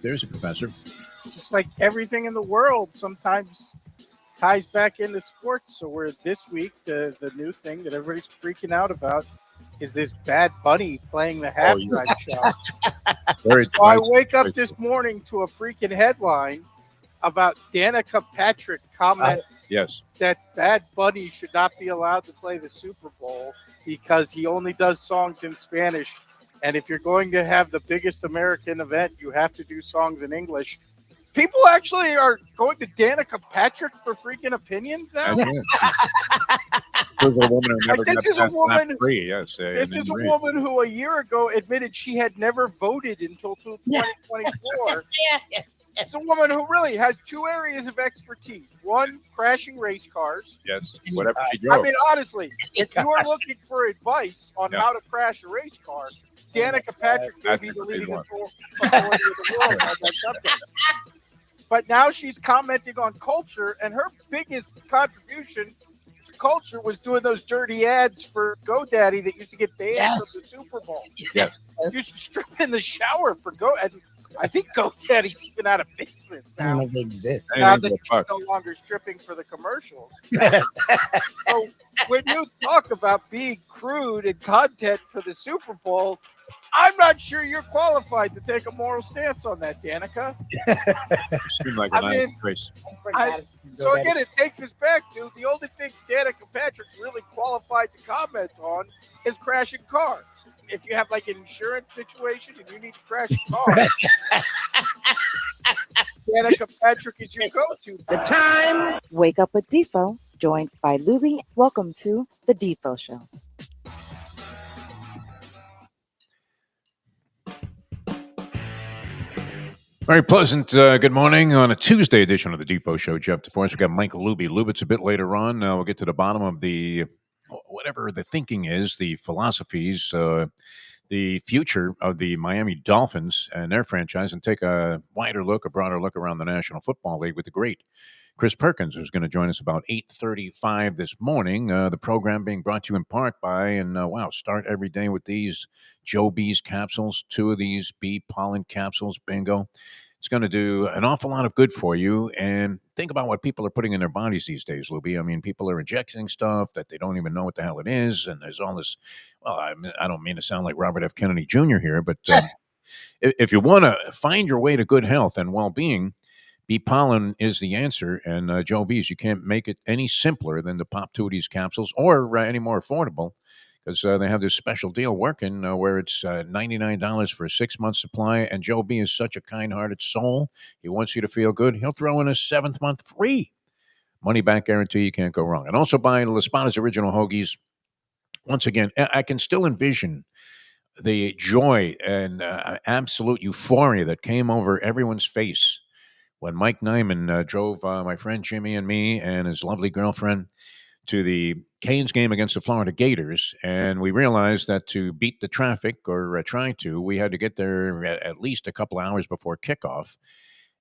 There's a professor. Just like everything in the world sometimes ties back into sports. So we're this week, the new thing that everybody's freaking out about is this Bad Bunny playing the halftime show. So I wake up this morning to a freaking headline about Danica Patrick comment that Bad Bunny should not be allowed to play the Super Bowl because he only does songs in Spanish. And if you're going to have the biggest American event, you have to do songs in English. People actually are going to Danica Patrick for freaking opinions now? This is a woman who a year ago admitted she had never voted until 2024. It's a woman who really has two areas of expertise. One, crashing race cars. Yes, whatever she drove. I mean, honestly, if you are looking for advice on how to crash a race car, Danica Patrick may be the leading authority of the world on that subject. But now she's commenting on culture, and her biggest contribution to culture was doing those dirty ads for GoDaddy that used to get banned from the Super Bowl. Yes. Used to strip in the shower for GoDaddy. I think GoDaddy's even out of business now. I don't know if they exist. Now that she's no longer stripping for the commercials. So when you talk about being crude in content for the Super Bowl, I'm not sure you're qualified to take a moral stance on that, Danica. Seems like a nice choice. So again, it takes us back to the only thing Danica Patrick's really qualified to comment on is crashing cars. If you have like an insurance situation and you need to crash a car, Danica Patrick is your go-to. The time. Wake up with Defo, joined by Lubie. Welcome to the Defo Show. Very pleasant good morning on a Tuesday edition of the Defo Show. Jeff DeForest. We've got Michael Lubie. Lubit's a bit later on. We'll get to the bottom of the whatever the thinking is, the philosophies, the future of the Miami Dolphins and their franchise, and take a wider look, a broader look around the National Football League with the great Chris Perkins, who's going to join us about 8:35 this morning. The program being brought to you in part by, and start every day with these Joe B's capsules, 2 of these bee pollen capsules, bingo. It's going to do an awful lot of good for you. And think about what people are putting in their bodies these days, Lubie. I mean, people are injecting stuff that they don't even know what the hell it is. And there's all this, I don't mean to sound like Robert F. Kennedy Jr. here, but if you want to find your way to good health and well-being, bee pollen is the answer. And Joe B's, you can't make it any simpler than to pop 2 of these capsules or any more affordable. Because they have this special deal working where it's $99 for a 6-month supply. And Joe B is such a kind-hearted soul. He wants you to feel good. He'll throw in a 7th month free. Money-back guarantee. You can't go wrong. And also buy La Spada's Original Hoagies. Once again, I can still envision the joy and absolute euphoria that came over everyone's face when Mike Nyman drove my friend Jimmy and me and his lovely girlfriend to the Canes game against the Florida Gators, and we realized that to beat the traffic, or try to, we had to get there at least a couple hours before kickoff,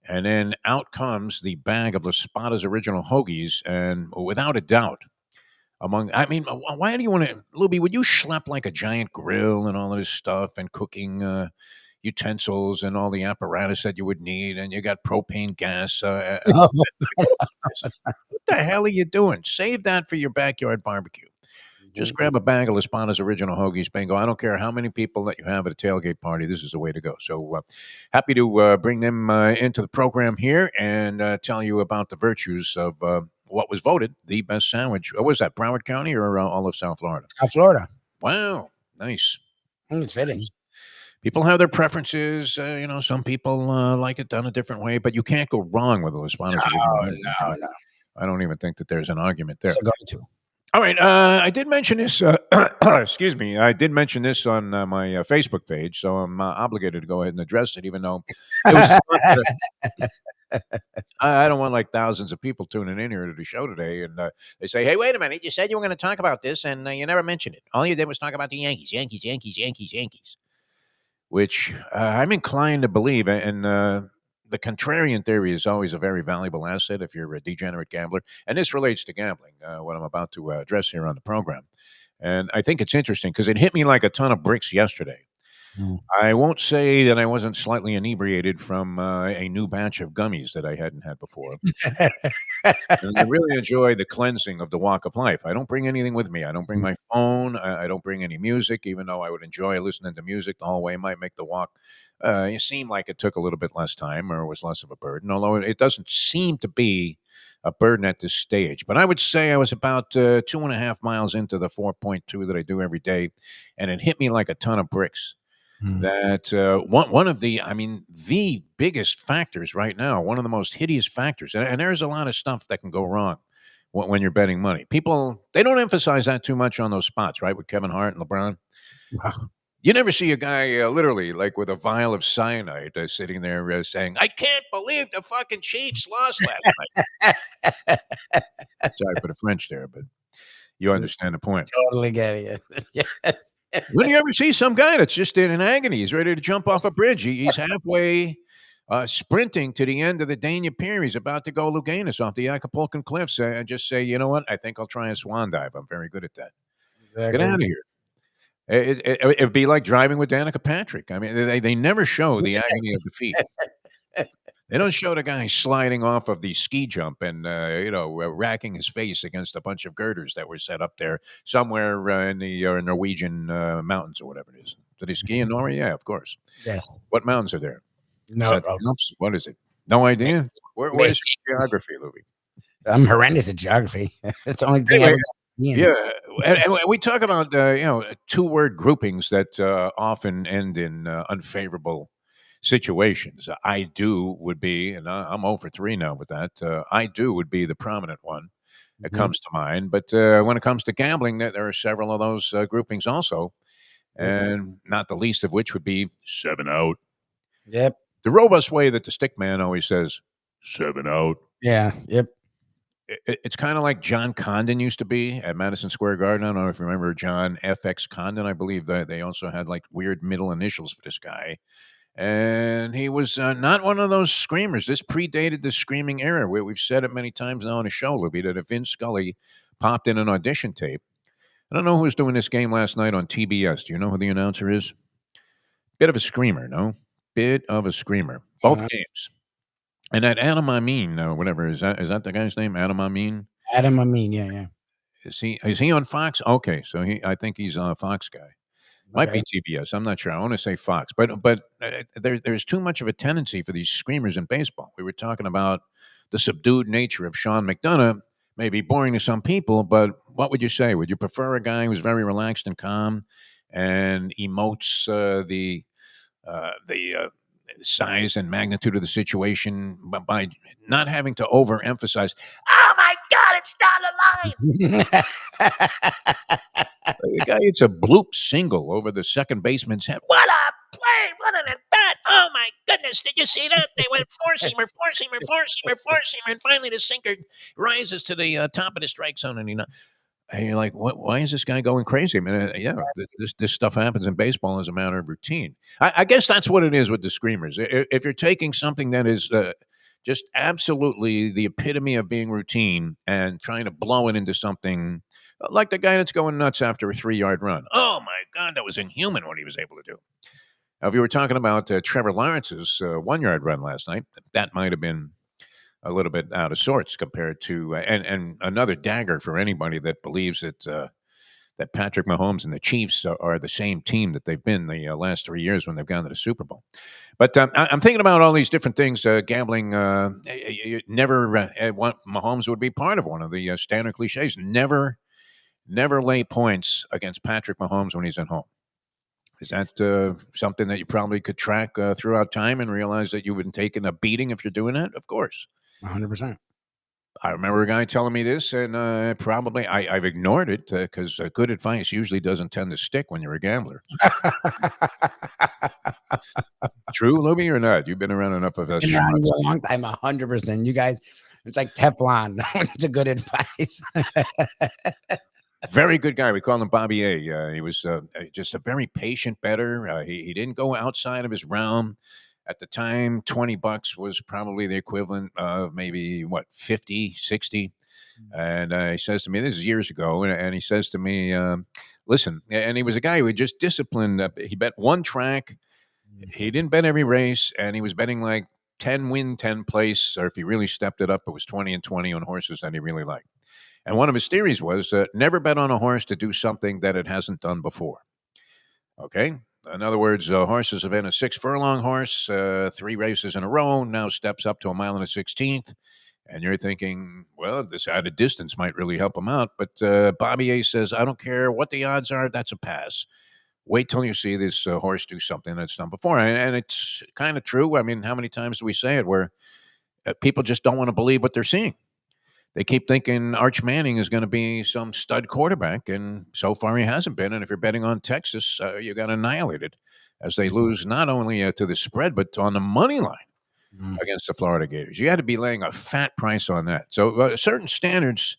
and then out comes the bag of La Spada's Original Hoagies, and without a doubt, why do you want to, Lubie, would you schlep like a giant grill and all of this stuff, and cooking utensils and all the apparatus that you would need, and you got propane gas. What the hell are you doing? Save that for your backyard barbecue. Just grab a bag of La Spada's Original Hoagies, bingo. I don't care how many people that you have at a tailgate party. This is the way to go. So happy to bring them into the program here and tell you about the virtues of what was voted the best sandwich. What was that, Broward County or all of South Florida? South Florida. Wow, nice. It's fitting. People have their preferences. Some people like it done a different way, but you can't go wrong with the La Spada's. No. I don't even think that there's an argument there. So going to. All right. I did mention this. Excuse me. I did mention this on my Facebook page, so I'm obligated to go ahead and address it, even though it was I don't want like thousands of people tuning in here to the show today, and they say, "Hey, wait a minute! You said you were going to talk about this, and you never mentioned it. All you did was talk about the Yankees." Which I'm inclined to believe, and the contrarian theory is always a very valuable asset if you're a degenerate gambler. And this relates to gambling, what I'm about to address here on the program. And I think it's interesting because it hit me like a ton of bricks yesterday. Mm. I won't say that I wasn't slightly inebriated from a new batch of gummies that I hadn't had before. And I really enjoy the cleansing of the walk of life. I don't bring anything with me. I don't bring my phone. I don't bring any music, even though I would enjoy listening to music the whole way. It might make the walk it seem like it took a little bit less time or was less of a burden, although it doesn't seem to be a burden at this stage. But I would say I was about 2.5 miles into the 4.2 that I do every day, and it hit me like a ton of bricks Mm. that one of the, I mean, the biggest factors right now, one of the most hideous factors, and there's a lot of stuff that can go wrong when you're betting money. People, they don't emphasize that too much on those spots, right, with Kevin Hart and LeBron. Wow. You never see a guy literally like with a vial of cyanide sitting there saying, "I can't believe the fucking Chiefs lost last night." Sorry for the French there, but you understand the point. Totally get it. Yes. When do you ever see some guy that's just in agony? He's ready to jump off a bridge. He's halfway sprinting to the end of the Dania Pier. He's about to go Luganis off the Acapulcan cliffs and just say, "You know what? I think I'll try a swan dive. I'm very good at that." Exactly. Get out of here. It'd be like driving with Danica Patrick. I mean, they never show the agony of defeat. They don't show the guy sliding off of the ski jump and racking his face against a bunch of girders that were set up there somewhere in the Norwegian mountains or whatever it is. Did he ski in Norway? Yeah, of course. Yes. What mountains are there? No, bro. What is it? No idea. Where's your geography, Louie? I'm horrendous at geography. That's the only thing. Anyway, yeah, and we talk about two-word groupings that often end in unfavorable situations. I do would be, and I'm 0 for 3 now with that. I do would be the prominent one that comes to mind. But when it comes to gambling, there are several of those groupings also, and not the least of which would be 7 out. Yep. The robust way that the stick man always says 7 out. Yeah. Yep. It's kind of like John Condon used to be at Madison Square Garden. I don't know if you remember John FX Condon. I believe that they also had like weird middle initials for this guy. And he was not one of those screamers. This predated the screaming era. We've said it many times now on the show, Libby, that if Vince Scully popped in an audition tape, I don't know who was doing this game last night on TBS. Do you know who the announcer is? Bit of a screamer, no? Bit of a screamer. Both games. And that Adam Amin, whatever, is that the guy's name? Adam Amin? Adam Amin, yeah. Is he on Fox? Okay, so I think he's a Fox guy. Might be TBS. I'm not sure. I want to say Fox, but there's too much of a tendency for these screamers in baseball. We were talking about the subdued nature of Sean McDonough. May be boring to some people, but what would you say? Would you prefer a guy who's very relaxed and calm and emotes the size and magnitude of the situation by not having to overemphasize? Oh my God, it's down the line. The guy hits a bloop single over the second baseman's head. What a play! What an at bat! Oh my goodness! Did you see that? They went four-seamer, and finally the sinker rises to the top of the strike zone, and you're like, what? Why is this guy going crazy? I mean, this stuff happens in baseball as a matter of routine. I guess that's what it is with the screamers. If you're taking something that is just absolutely the epitome of being routine and trying to blow it into something like the guy that's going nuts after a 3-yard run. Oh, my God, that was inhuman what he was able to do. Now, if you were talking about Trevor Lawrence's 1-yard run last night, that might have been a little bit out of sorts compared to and another dagger for anybody that believes that Patrick Mahomes and the Chiefs are the same team that they've been the last 3 years when they've gone to the Super Bowl. But I'm thinking about all these different things. Gambling, you never want Mahomes would be part of one of the standard cliches. Never lay points against Patrick Mahomes when he's at home. Is that something that you probably could track throughout time and realize that you would have taken a beating if you're doing that? Of course. 100%. I remember a guy telling me this, and probably I've ignored it because good advice usually doesn't tend to stick when you're a gambler. True, Lubie, or not? You've been around enough of us. Been around a long time, 100%. You guys, it's like Teflon. It's a good advice. Very good guy. We call him Bobby A. He was just a very patient bettor. He didn't go outside of his realm. At the time, $20 was probably the equivalent of maybe, 50, 60. And he says to me, this is years ago, and he says to me, listen, and he was a guy who had just disciplined. He bet one track. He didn't bet every race, and he was betting like 10 win, 10 place, or if he really stepped it up, it was 20 and 20 on horses that he really liked. And one of his theories was never bet on a horse to do something that it hasn't done before. Okay? In other words, horses have been a 6-furlong horse, 3 races in a row, now steps up to a mile and a 16th. And you're thinking, well, this added distance might really help him out. But Bobby A says, I don't care what the odds are, that's a pass. Wait till you see this horse do something that's done before. And it's kind of true. I mean, how many times do we say it where people just don't want to believe what they're seeing? They keep thinking Arch Manning is going to be some stud quarterback, and so far he hasn't been. And if you're betting on Texas, you got annihilated as they lose not only to the spread, but on the money line against the Florida Gators. You had to be laying a fat price on that. So certain standards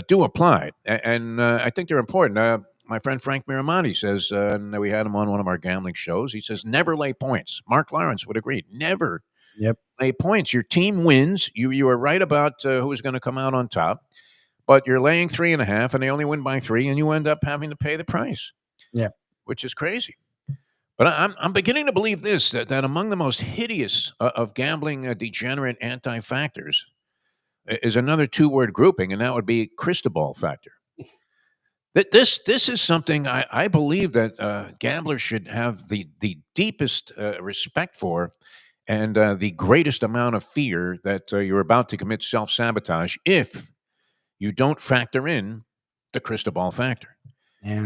do apply, and I think they're important. My friend Frank Miramonte says, and we had him on one of our gambling shows, he says, never lay points. Mark Lawrence would agree. Never lay points. Your team wins. You are right about who's going to come out on top, but you're laying 3.5, and they only win by 3, and you end up having to pay the price. Yeah, which is crazy. But I'm beginning to believe this, that among the most hideous of gambling degenerate anti-factors is another 2-word grouping, and that would be Cristobal factor. This is something I believe that gamblers should have the deepest respect for, and the greatest amount of fear that you're about to commit self-sabotage if you don't factor in the Cristobal factor,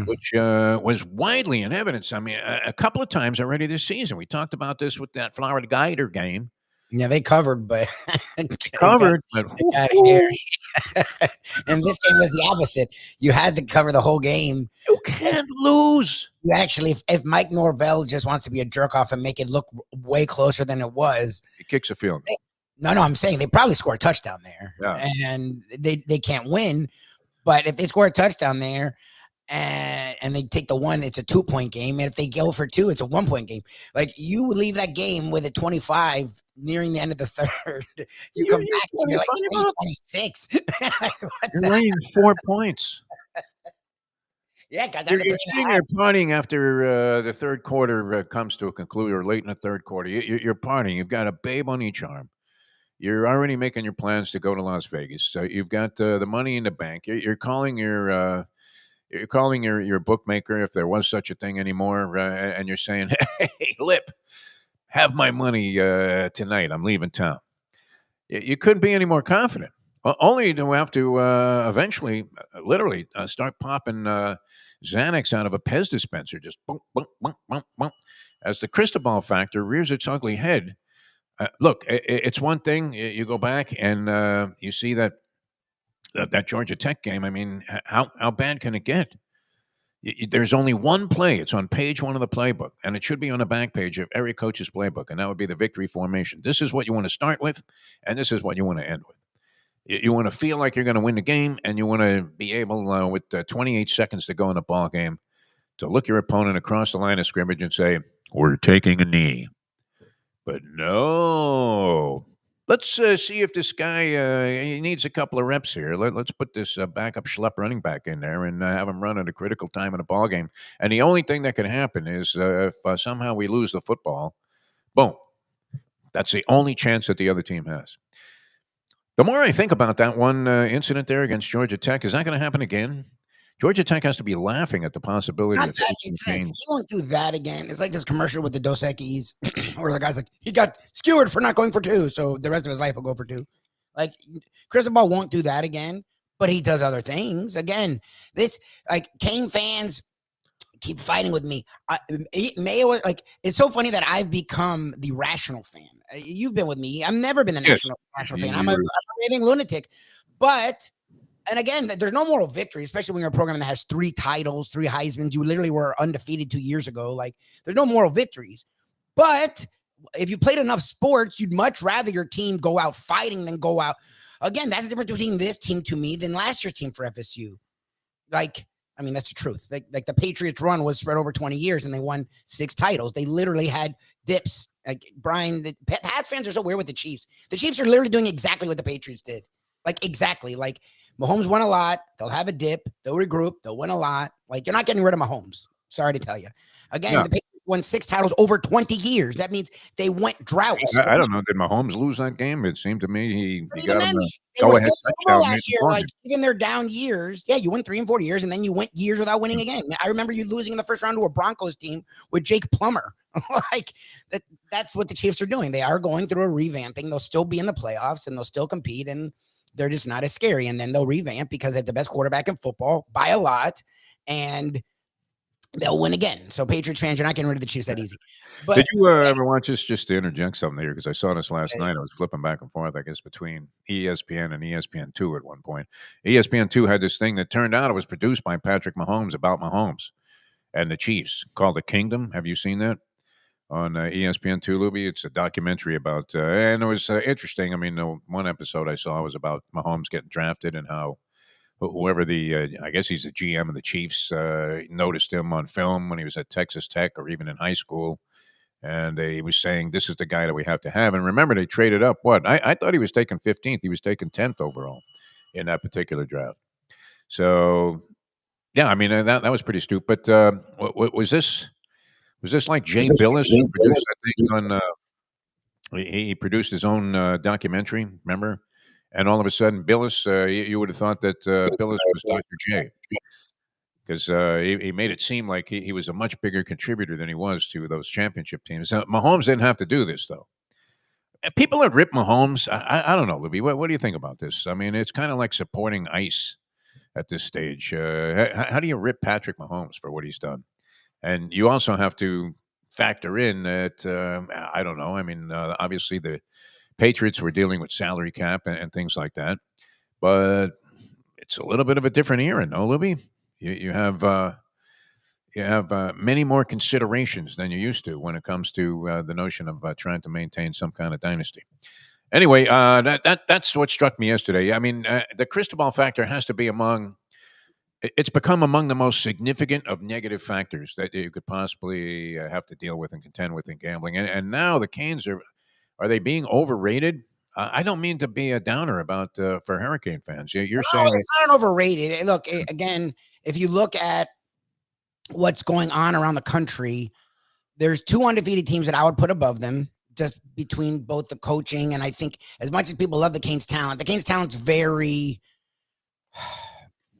which was widely in evidence. I mean, a couple of times already this season. We talked about this with that Florida Gator game. Yeah, they covered, but covered. But and this game was the opposite. You had to cover the whole game. You can't lose. You actually, if Mike Norvell just wants to be a jerk off and make it look way closer than it was, he kicks a field. No, I'm saying they probably score a touchdown there, and they can't win. But if they score a touchdown there, and they take the one, it's a 2-point game. And if they go for 2, it's a 1-point game. Like, you would leave that game with a 25 nearing the end of the third. You come back and you're like 26. You're laying 4 points. Yeah, got you're sitting there partying after the third quarter comes to a conclusion, or late in the third quarter. You're partying. You've got a babe on each arm. You're already making your plans to go to Las Vegas. So you've got the money in the bank. You're calling your bookmaker, if there was such a thing anymore, and you're saying, "Hey, Lip, have my money tonight. I'm leaving town." You couldn't be any more confident. Only to have to eventually, literally, start popping Xanax out of a Pez dispenser, just bump, bump, bump, bump, bump, as the Cristobal factor rears its ugly head. Look, it's one thing. You go back and you see that Georgia Tech game. I mean, how bad can it get? There's only one play. It's on page 1 of the playbook, and it should be on the back page of every coach's playbook, and that would be the victory formation. This is what you want to start with, and this is what you want to end with. You want to feel like you're going to win the game, and you want to be able, with 28 seconds to go in the ball game, to look your opponent across the line of scrimmage and say, "We're taking a knee." But no. Let's see if this guy he needs a couple of reps here. Let's put this backup schlep running back in there and have him run at a critical time in a ball game. And the only thing that can happen is if somehow we lose the football, boom. That's the only chance that the other team has. The more I think about that one incident there against Georgia Tech, is that going to happen again? Georgia Tech has to be laughing at the possibility of he won't do that again. It's like this commercial with the Dos Equis where the guy's like, he got skewered for not going for 2, so the rest of his life will go for 2. Like, Cristobal won't do that again, but he does other things. Again, this, like, Kane fans keep fighting with me. Mayo, like, it's so funny that I've become the rational fan. You've been with me. I've never been the national fan. I'm a raving lunatic, but... And again, there's no moral victory, especially when you're a program that has 3 titles, 3 Heismans. You literally were undefeated 2 years ago. Like, there's no moral victories. But if you played enough sports, you'd much rather your team go out fighting than go out. Again, that's the difference between this team to me than last year's team for FSU. Like, I mean, that's the truth. Like the Patriots run was spread over 20 years and they won 6 titles. They literally had dips. Like Brian, the Pats fans are so weird with the Chiefs. The Chiefs are literally doing exactly what the Patriots did. Like exactly. Like Mahomes won a lot. They'll have a dip. They'll regroup. They'll win a lot. Like you're not getting rid of Mahomes. Sorry to tell you. Again, the Patriots won 6 titles over 20 years. That means they went droughts. I don't know. Did Mahomes lose that game? It seemed to me he got him they were still touchdown last year. Like even their down years, you win 3 and 4 years, and then you went years without winning a game. I remember you losing in the first round to a Broncos team with Jake Plummer. Like that's what the Chiefs are doing. They are going through a revamping. They'll still be in the playoffs and they'll still compete, and they're just not as scary. And then they'll revamp because they have the best quarterback in football by a lot, and they'll win again. So Patriots fans, you're not getting rid of the Chiefs that easy. But did you ever watch this? Just to interject something there, because I saw this last night. I was flipping back and forth, I guess, between ESPN and ESPN2 at one point. ESPN2 had this thing that turned out it was produced by Patrick Mahomes about Mahomes and the Chiefs, called The Kingdom. Have you seen that on ESPN2, Lubie? It's a documentary about, and it was interesting. I mean, the one episode I saw was about Mahomes getting drafted and how whoever I guess he's the GM of the Chiefs, noticed him on film when he was at Texas Tech or even in high school. And he was saying, this is the guy that we have to have. And remember, they traded up. I thought he was taken 15th. He was taken 10th overall in that particular draft. So, yeah, I mean, that was pretty stupid. But was this like Jay Billis who produced that thing on he produced his own documentary, remember? And all of a sudden, Billis, you would have thought that Billis was Dr. J, because he made it seem like he was a much bigger contributor than he was to those championship teams. Mahomes didn't have to do this, though. People that rip Mahomes, I don't know, Libby. What do you think about this? I mean, it's kind of like supporting ICE at this stage. How do you rip Patrick Mahomes for what he's done? And you also have to factor in that, I don't know. I mean, obviously the Patriots were dealing with salary cap and things like that, but it's a little bit of a different era, no, Libby? You have many more considerations than you used to when it comes to the notion of trying to maintain some kind of dynasty. Anyway, that's what struck me yesterday. I mean, the Cristobal factor has to be it's become among the most significant of negative factors that you could possibly have to deal with and contend with in gambling. And now the Canes are they being overrated? I don't mean to be a downer about for Hurricane fans. You're saying it's not overrated. Look, again, if you look at what's going on around the country, there's 2 undefeated teams that I would put above them, just between both the coaching and I think as much as people love the Canes' talent's very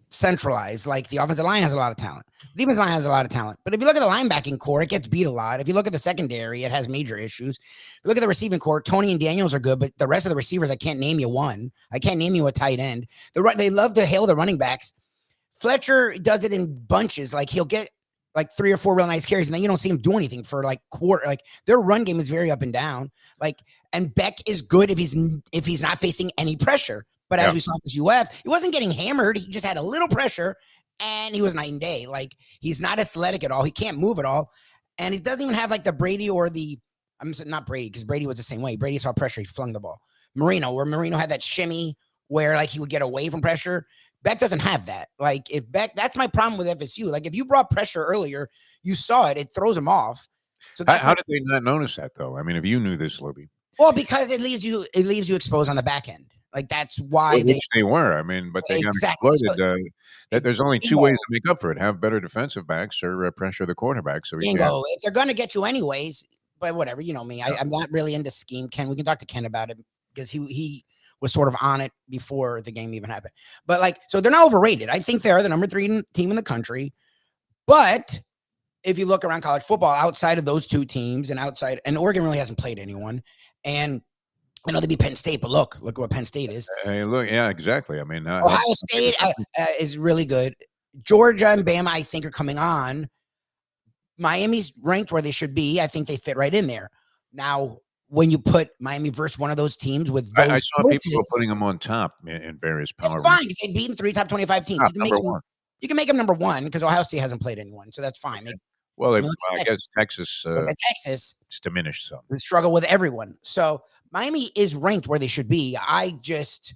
centralized. Like the offensive line has a lot of talent. The defensive line has a lot of talent. But if you look at the linebacking core, it gets beat a lot. If you look at the secondary, it has major issues. If you look at the receiving core, Tony and Daniels are good, but the rest of the receivers, I can't name you one. I can't name you a tight end. They love to hail the running backs. Fletcher does it in bunches. Like he'll get like 3 or 4 real nice carries, and then you don't see him do anything for like quarter. Like their run game is very up and down. Like, and Beck is good if he's not facing any pressure. But as we saw with UF, he wasn't getting hammered. He just had a little pressure, and he was night and day. Like, he's not athletic at all. He can't move at all. And he doesn't even have, like, the Brady or I'm not Brady, because Brady was the same way. Brady saw pressure. He flung the ball. Where Marino had that shimmy where, like, he would get away from pressure. Beck doesn't have that. Like, that's my problem with FSU. Like, if you brought pressure earlier, you saw it. It throws him off. So how did they not notice that, though? I mean, if you knew this, Libby. Well, because it leaves you exposed on the back end. Like that's why they were. I mean, but they got exploited. There's only 2 ways to make up for it: have better defensive backs or pressure the quarterback. So if they're going to get you anyways, but whatever, you know me. I'm not really into scheme. Ken, we can talk to Ken about it because he was sort of on it before the game even happened. But like, so they're not overrated. I think they're the number 3 team in the country. But if you look around college football, outside of those 2 teams and Oregon really hasn't played anyone, and I know they beat Penn State, but look at what Penn State is. Hey, look, yeah, exactly. I mean, Ohio State is really good. Georgia and Bama, I think, are coming on. Miami's ranked where they should be. I think they fit right in there. Now, when you put Miami versus one of those teams with those I saw people putting them on top in various power. It's fine because they've beaten 3 top 25 teams. You can make them number 1 because Ohio State hasn't played anyone, so that's fine. I guess Texas it's diminished some. They struggle with everyone. So Miami is ranked where they should be. I just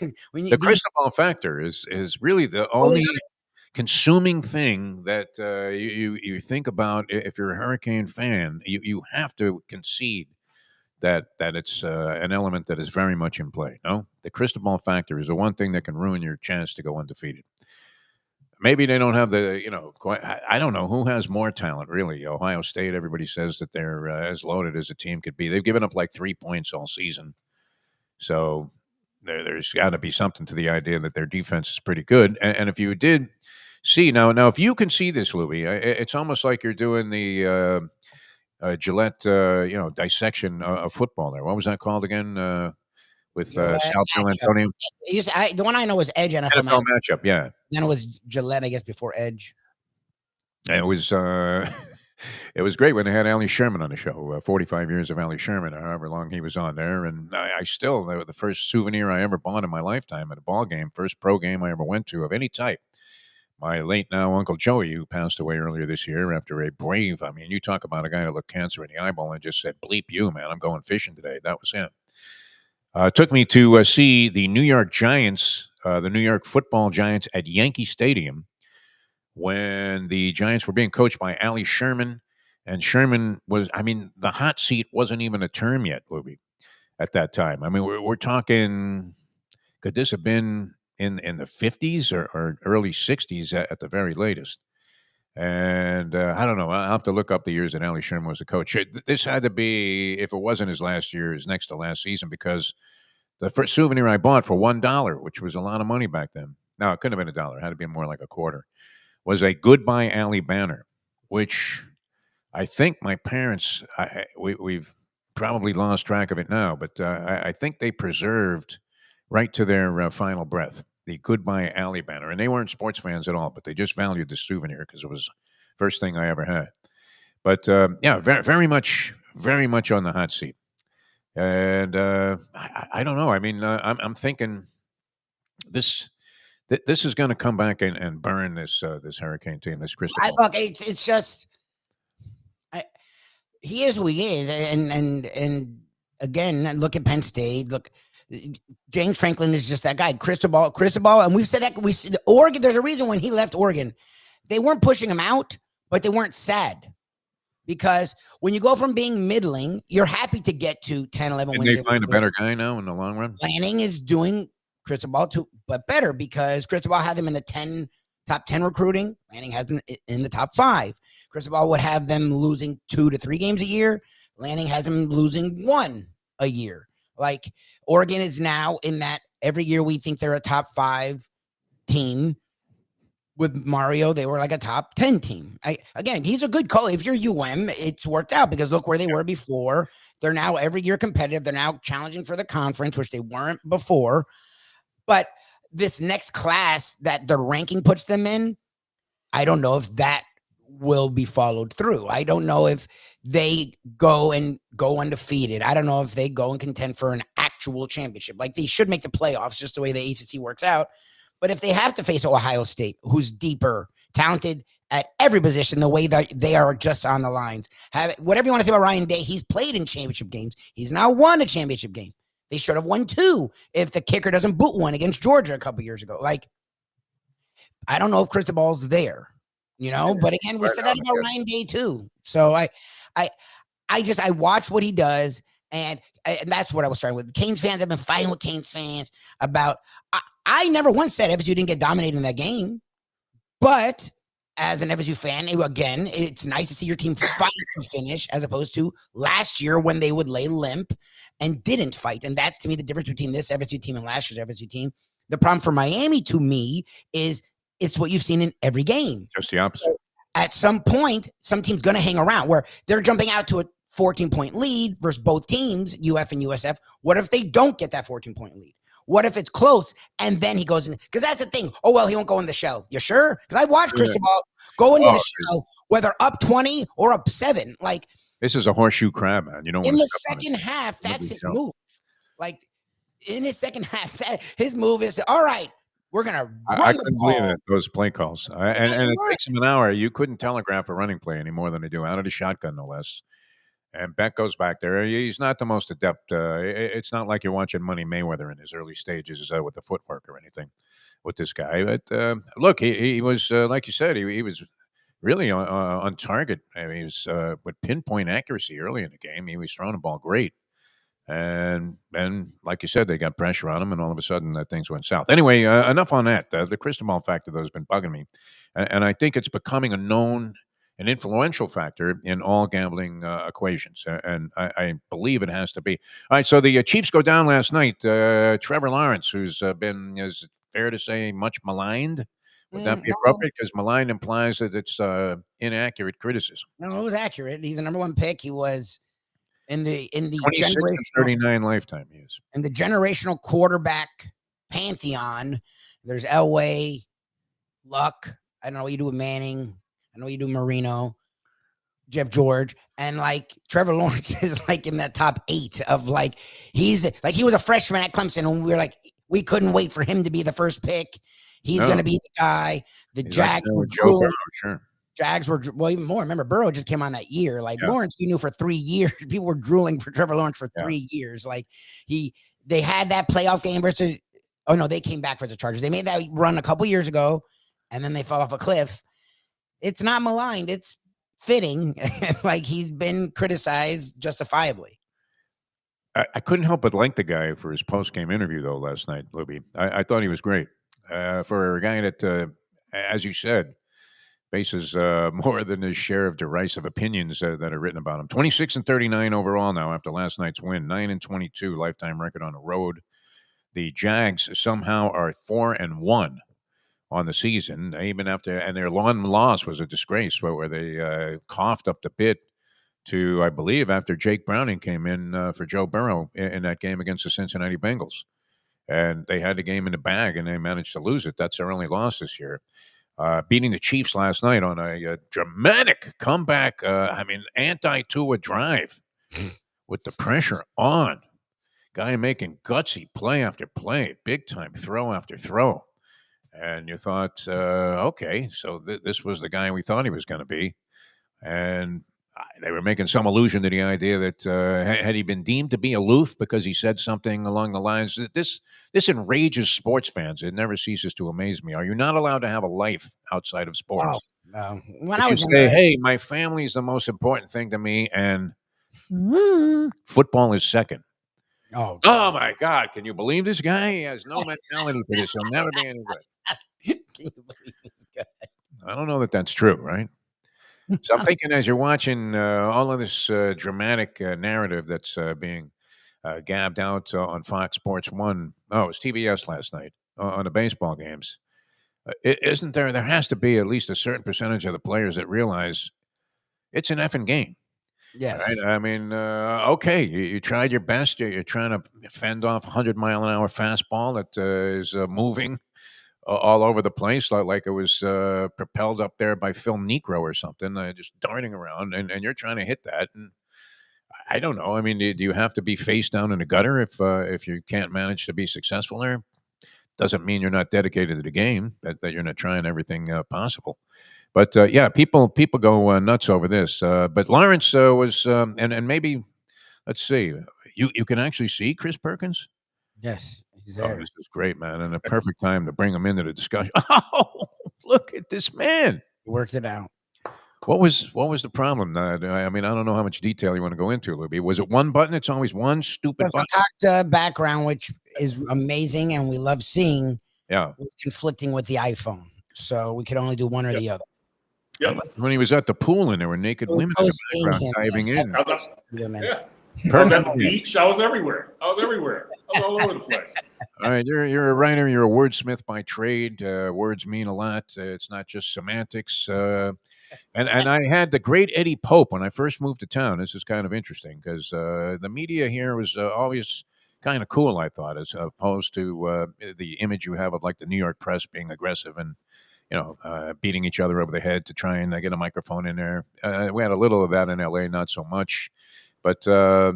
the Cristobal factor is really the only consuming thing that you think about. If you're a Hurricane fan, you have to concede that it's an element that is very much in play. No, the crystal ball factor is the one thing that can ruin your chance to go undefeated. Maybe they don't have the, quite, I don't know who has more talent, really. Ohio State, everybody says that they're as loaded as a team could be. They've given up like 3 points all season. So there's got to be something to the idea that their defense is pretty good. And if you did see, now if you can see this, Louis, it's almost like you're doing the Gillette, dissection of football there. What was that called again? With Gillette South San matchup. Antonio? The one I know was Edge NFL NFL matchup, yeah. Then it was Gillette, I guess, before Edge. And it was it was great when they had Ali Sherman on the show. 45 years of Ali Sherman, or however long he was on there, and I still, the first souvenir I ever bought in my lifetime at a ball game, first pro game I ever went to of any type. My late now Uncle Joey, who passed away earlier this year after a brave. I mean, you talk about a guy who looked cancer in the eyeball and just said, "Bleep you, man! I'm going fishing today." That was him. Took me to see the New York Giants, the New York Football Giants at Yankee Stadium, when the Giants were being coached by Ali Sherman. And Sherman was, the hot seat wasn't even a term yet, Louie, at that time. I mean, we're talking, could this have been in the 50s or early 60s at the very latest? And I don't know. I'll have to look up the years that Ali Sherman was a coach. This had to be, if it wasn't his last year, his next to last season, because the first souvenir I bought for $1, which was a lot of money back then. No, it couldn't have been $1. It had to be more like a quarter. Was a Goodbye Ali banner, which I think my parents, we've probably lost track of it now, but I think they preserved right to their final breath the Goodbye Ali banner. And they weren't sports fans at all, but they just valued the souvenir because it was the first thing I ever had. But yeah, very much on the hot seat. And I don't know. I mean, I'm thinking this is going to come back and burn this Hurricane team, this Crystal Ball. Look, it's just he is who he is, and again, look at Penn State. Look, James Franklin is just that guy. Crystal ball, and we've said that Oregon. There's a reason when he left Oregon, they weren't pushing him out, but they weren't sad. Because when you go from being middling, you're happy to get to 10, 11 wins. They find a better guy now in the long run? Lanning is doing Cristobal too, but better, because Cristobal had them in the top 10 recruiting. Lanning has them in the top 5. Cristobal would have them losing 2 to 3 games a year. Lanning has them losing 1 a year. Like, Oregon is now in that every year we think they're a top 5 team. With Mario, they were like a top 10 team. Again, he's a good coach. If you're UM, it's worked out, because look where they were before. They're now every year competitive. They're now challenging for the conference, which they weren't before. But this next class that the ranking puts them in, I don't know if that will be followed through. I don't know if they go undefeated. I don't know if they go and contend for an actual championship. Like, they should make the playoffs, just the way the ACC works out. But if they have to face Ohio State, who's deeper, talented at every position, the way that they are just on the lines, whatever you want to say about Ryan Day, he's played in championship games. He's now won a championship game. They should have won 2 if the kicker doesn't boot one against Georgia a couple years ago. Like, I don't know if Cristobal's there, But again, we said that about Ryan Day too. So I watch what he does, and that's what I was starting with. Canes fans have been fighting with Canes fans about. I never once said FSU didn't get dominated in that game, but as an FSU fan, again, it's nice to see your team fight to finish, as opposed to last year when they would lay limp and didn't fight. And that's, to me, the difference between this FSU team and last year's FSU team. The problem for Miami, to me, is it's what you've seen in every game. Just the opposite. So at some point, some team's going to hang around where they're jumping out to a 14-point lead versus both teams, UF and USF. What if they don't get that 14-point lead? What if it's close and then he goes in? Because that's the thing. Oh, well, he won't go in the shell. You sure? Because I watched Cristobal go into the shell, whether up 20 or up 7. Like, this is a horseshoe crab, man. You don't in the second half, that's his move. Like, in his second half, his move is, all right, we're going to run I couldn't believe it, those play calls. And it takes him an hour. You couldn't telegraph a running play any more than they do. Out of the shotgun, no less. And Beck goes back there. He's not the most adept. It's not like you're watching Money Mayweather in his early stages with the footwork or anything with this guy. But look, he was, like you said, he was really on target. I mean, he was with pinpoint accuracy early in the game. He was throwing the ball great. And like you said, they got pressure on him, and all of a sudden things went south. Anyway, enough on that. The crystal ball factor, though, has been bugging me. And I think it's becoming an influential factor in all gambling equations. And I believe it has to be. All right, so the Chiefs go down last night. Trevor Lawrence, who's been, is it fair to say, much maligned? Would that be No, appropriate? Because maligned implies that it's inaccurate criticism. no, it was accurate. He's the number one pick. He was in the 26 and generational 39 lifetime, he is. in the generational quarterback pantheon. There's Elway, Luck. I don't know what you do with Manning. I know what you do with Marino, Jeff George, and like Trevor Lawrence is like in that top 8 of like he was a freshman at Clemson, and we were like we couldn't wait for him to be the first pick. He's going to be the guy. The He's Jags like, were Joe drooling. Burrow, sure. Jags were even more. Remember, Burrow just came on that year. Like Lawrence, we knew for 3 years. People were drooling for Trevor Lawrence for 3 years. Like they had that playoff game versus. Oh no, they came back for the Chargers. They made that run a couple years ago, and then they fell off a cliff. It's not maligned. It's fitting. Like he's been criticized justifiably. I couldn't help but like the guy for his post-game interview, though, last night, Lubie. I thought he was great. For a guy that, as you said, faces more than his share of derisive opinions that are written about him. 26 and 39 overall now after last night's win. 9 and 22 lifetime record on the road. The Jags somehow are 4-1 on the season, even after, and their one loss was a disgrace where they coughed up the bit to, I believe, after Jake Browning came in for Joe Burrow in that game against the Cincinnati Bengals. And they had the game in the bag, and they managed to lose it. That's their only loss this year. Beating the Chiefs last night on a dramatic comeback, anti-Tua drive with the pressure on. Guy making gutsy play after play, big-time throw after throw. And you thought, okay, so this was the guy we thought he was going to be. And they were making some allusion to the idea that had he been deemed to be aloof because he said something along the lines that this enrages sports fans. It never ceases to amaze me. Are you not allowed to have a life outside of sports? No. When I was say, hey, my family is the most important thing to me, and football is second. Oh my God! Can you believe this guy? He has no mentality for this. He'll never be any good. Can you believe this guy? I don't know that that's true, right? So I'm thinking as you're watching all of this dramatic narrative that's being gabbed out on Fox Sports 1. Oh, it was TBS last night on the baseball games. Isn't there has to be at least a certain percentage of the players that realize it's an effing game. Yes. Right? I mean, okay, you tried your best. You're trying to fend off a 100-mile-an-hour fastball that is moving all over the place, like it was propelled up there by Phil Necro or something, just darting around, and you're trying to hit that. And I don't know. I mean, do you have to be face down in the gutter if you can't manage to be successful there? Doesn't mean you're not dedicated to the game, that you're not trying everything possible. But yeah, people go nuts over this. But Lawrence was, and maybe, let's see, you can actually see Chris Perkins? Yes. He's there. Oh, this is great, man, and a perfect time to bring him into the discussion. Oh, look at this man! He worked it out. What was the problem? I mean, I don't know how much detail you want to go into, Lubie. Was it one button? It's always one stupid button. The background, which is amazing, and we love seeing. Yeah, was conflicting with the iPhone, so we could only do one or the other. Yep. When he was at the pool and there were naked women in the background diving in. Yeah. I was at the beach. I was everywhere. I was all over the place. All right, you're a writer. You're a wordsmith by trade. Words mean a lot. It's not just semantics. And I had the great Eddie Pope when I first moved to town. This is kind of interesting because the media here was always kind of cool, I thought, as opposed to the image you have of like the New York press being aggressive and beating each other over the head to try and get a microphone in there. We had a little of that in L.A., not so much. But I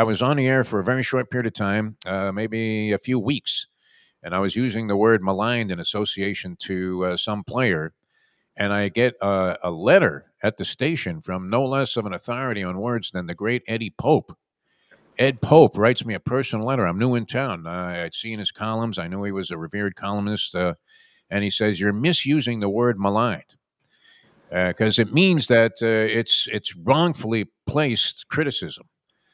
was on the air for a very short period of time, maybe a few weeks, and I was using the word maligned in association to some player, and I get a letter at the station from no less of an authority on words than the great Eddie Pope. Ed Pope writes me a personal letter. I'm new in town. I'd seen his columns. I knew he was a revered columnist. And he says, you're misusing the word maligned because it means that it's wrongfully placed criticism.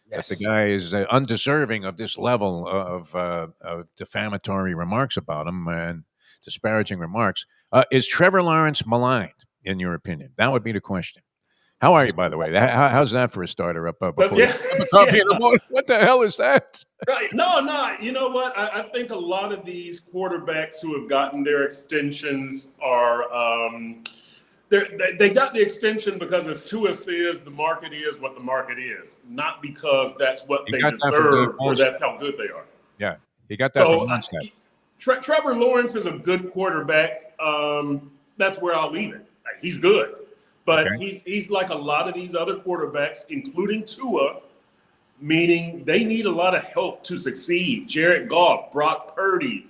Yes. That the guy is undeserving of this level of defamatory remarks about him and disparaging remarks. Is Trevor Lawrence maligned, in your opinion? That would be the question. How are you, by the way? How's that for a starter up before you have a coffee in the morning? What the hell is that? Right. No. You know what? I think a lot of these quarterbacks who have gotten their extensions are they got the extension because as Tua says, the market is what the market is, not because that's what they deserve or that's how good they are. Yeah, he got that from Monstad. Trevor Lawrence is a good quarterback. That's where I'll leave it. He's good. But he's like a lot of these other quarterbacks, including Tua, meaning they need a lot of help to succeed. Jared Goff, Brock Purdy,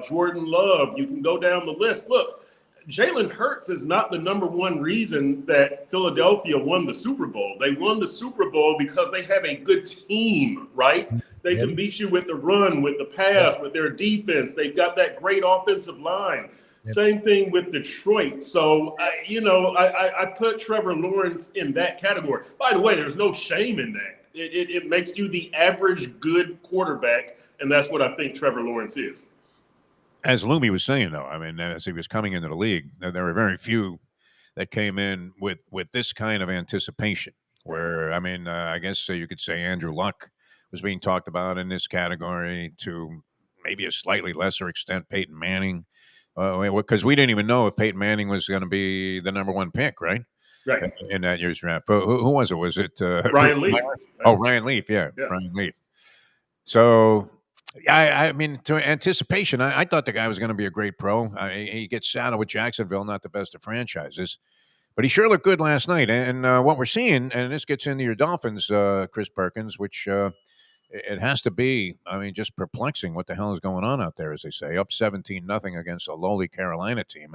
Jordan Love, you can go down the list. Look, Jalen Hurts is not the number one reason that Philadelphia won the Super Bowl. They won the Super Bowl because they have a good team, right? They can beat you with the run, with the pass, with their defense. They've got that great offensive line. Same thing with Detroit. So, I put Trevor Lawrence in that category. By the way, there's no shame in that. It makes you the average good quarterback, and that's what I think Trevor Lawrence is. As Lubie was saying, though, I mean, as he was coming into the league, there were very few that came in with this kind of anticipation. Where, I mean, I guess you could say Andrew Luck was being talked about in this category to maybe a slightly lesser extent Peyton Manning. Because we didn't even know if Peyton Manning was going to be the number one pick, right? Right. In that year's draft. Who was it? Was it Ryan Leaf? Oh, Ryan Leaf, yeah. Ryan Leaf. So, I mean, to anticipation, I thought the guy was going to be a great pro. He gets saddled with Jacksonville, not the best of franchises. But he sure looked good last night. And what we're seeing, and this gets into your Dolphins, Chris Perkins, which it has to be, I mean, just perplexing what the hell is going on out there, as they say, up 17-0 against a lowly Carolina team.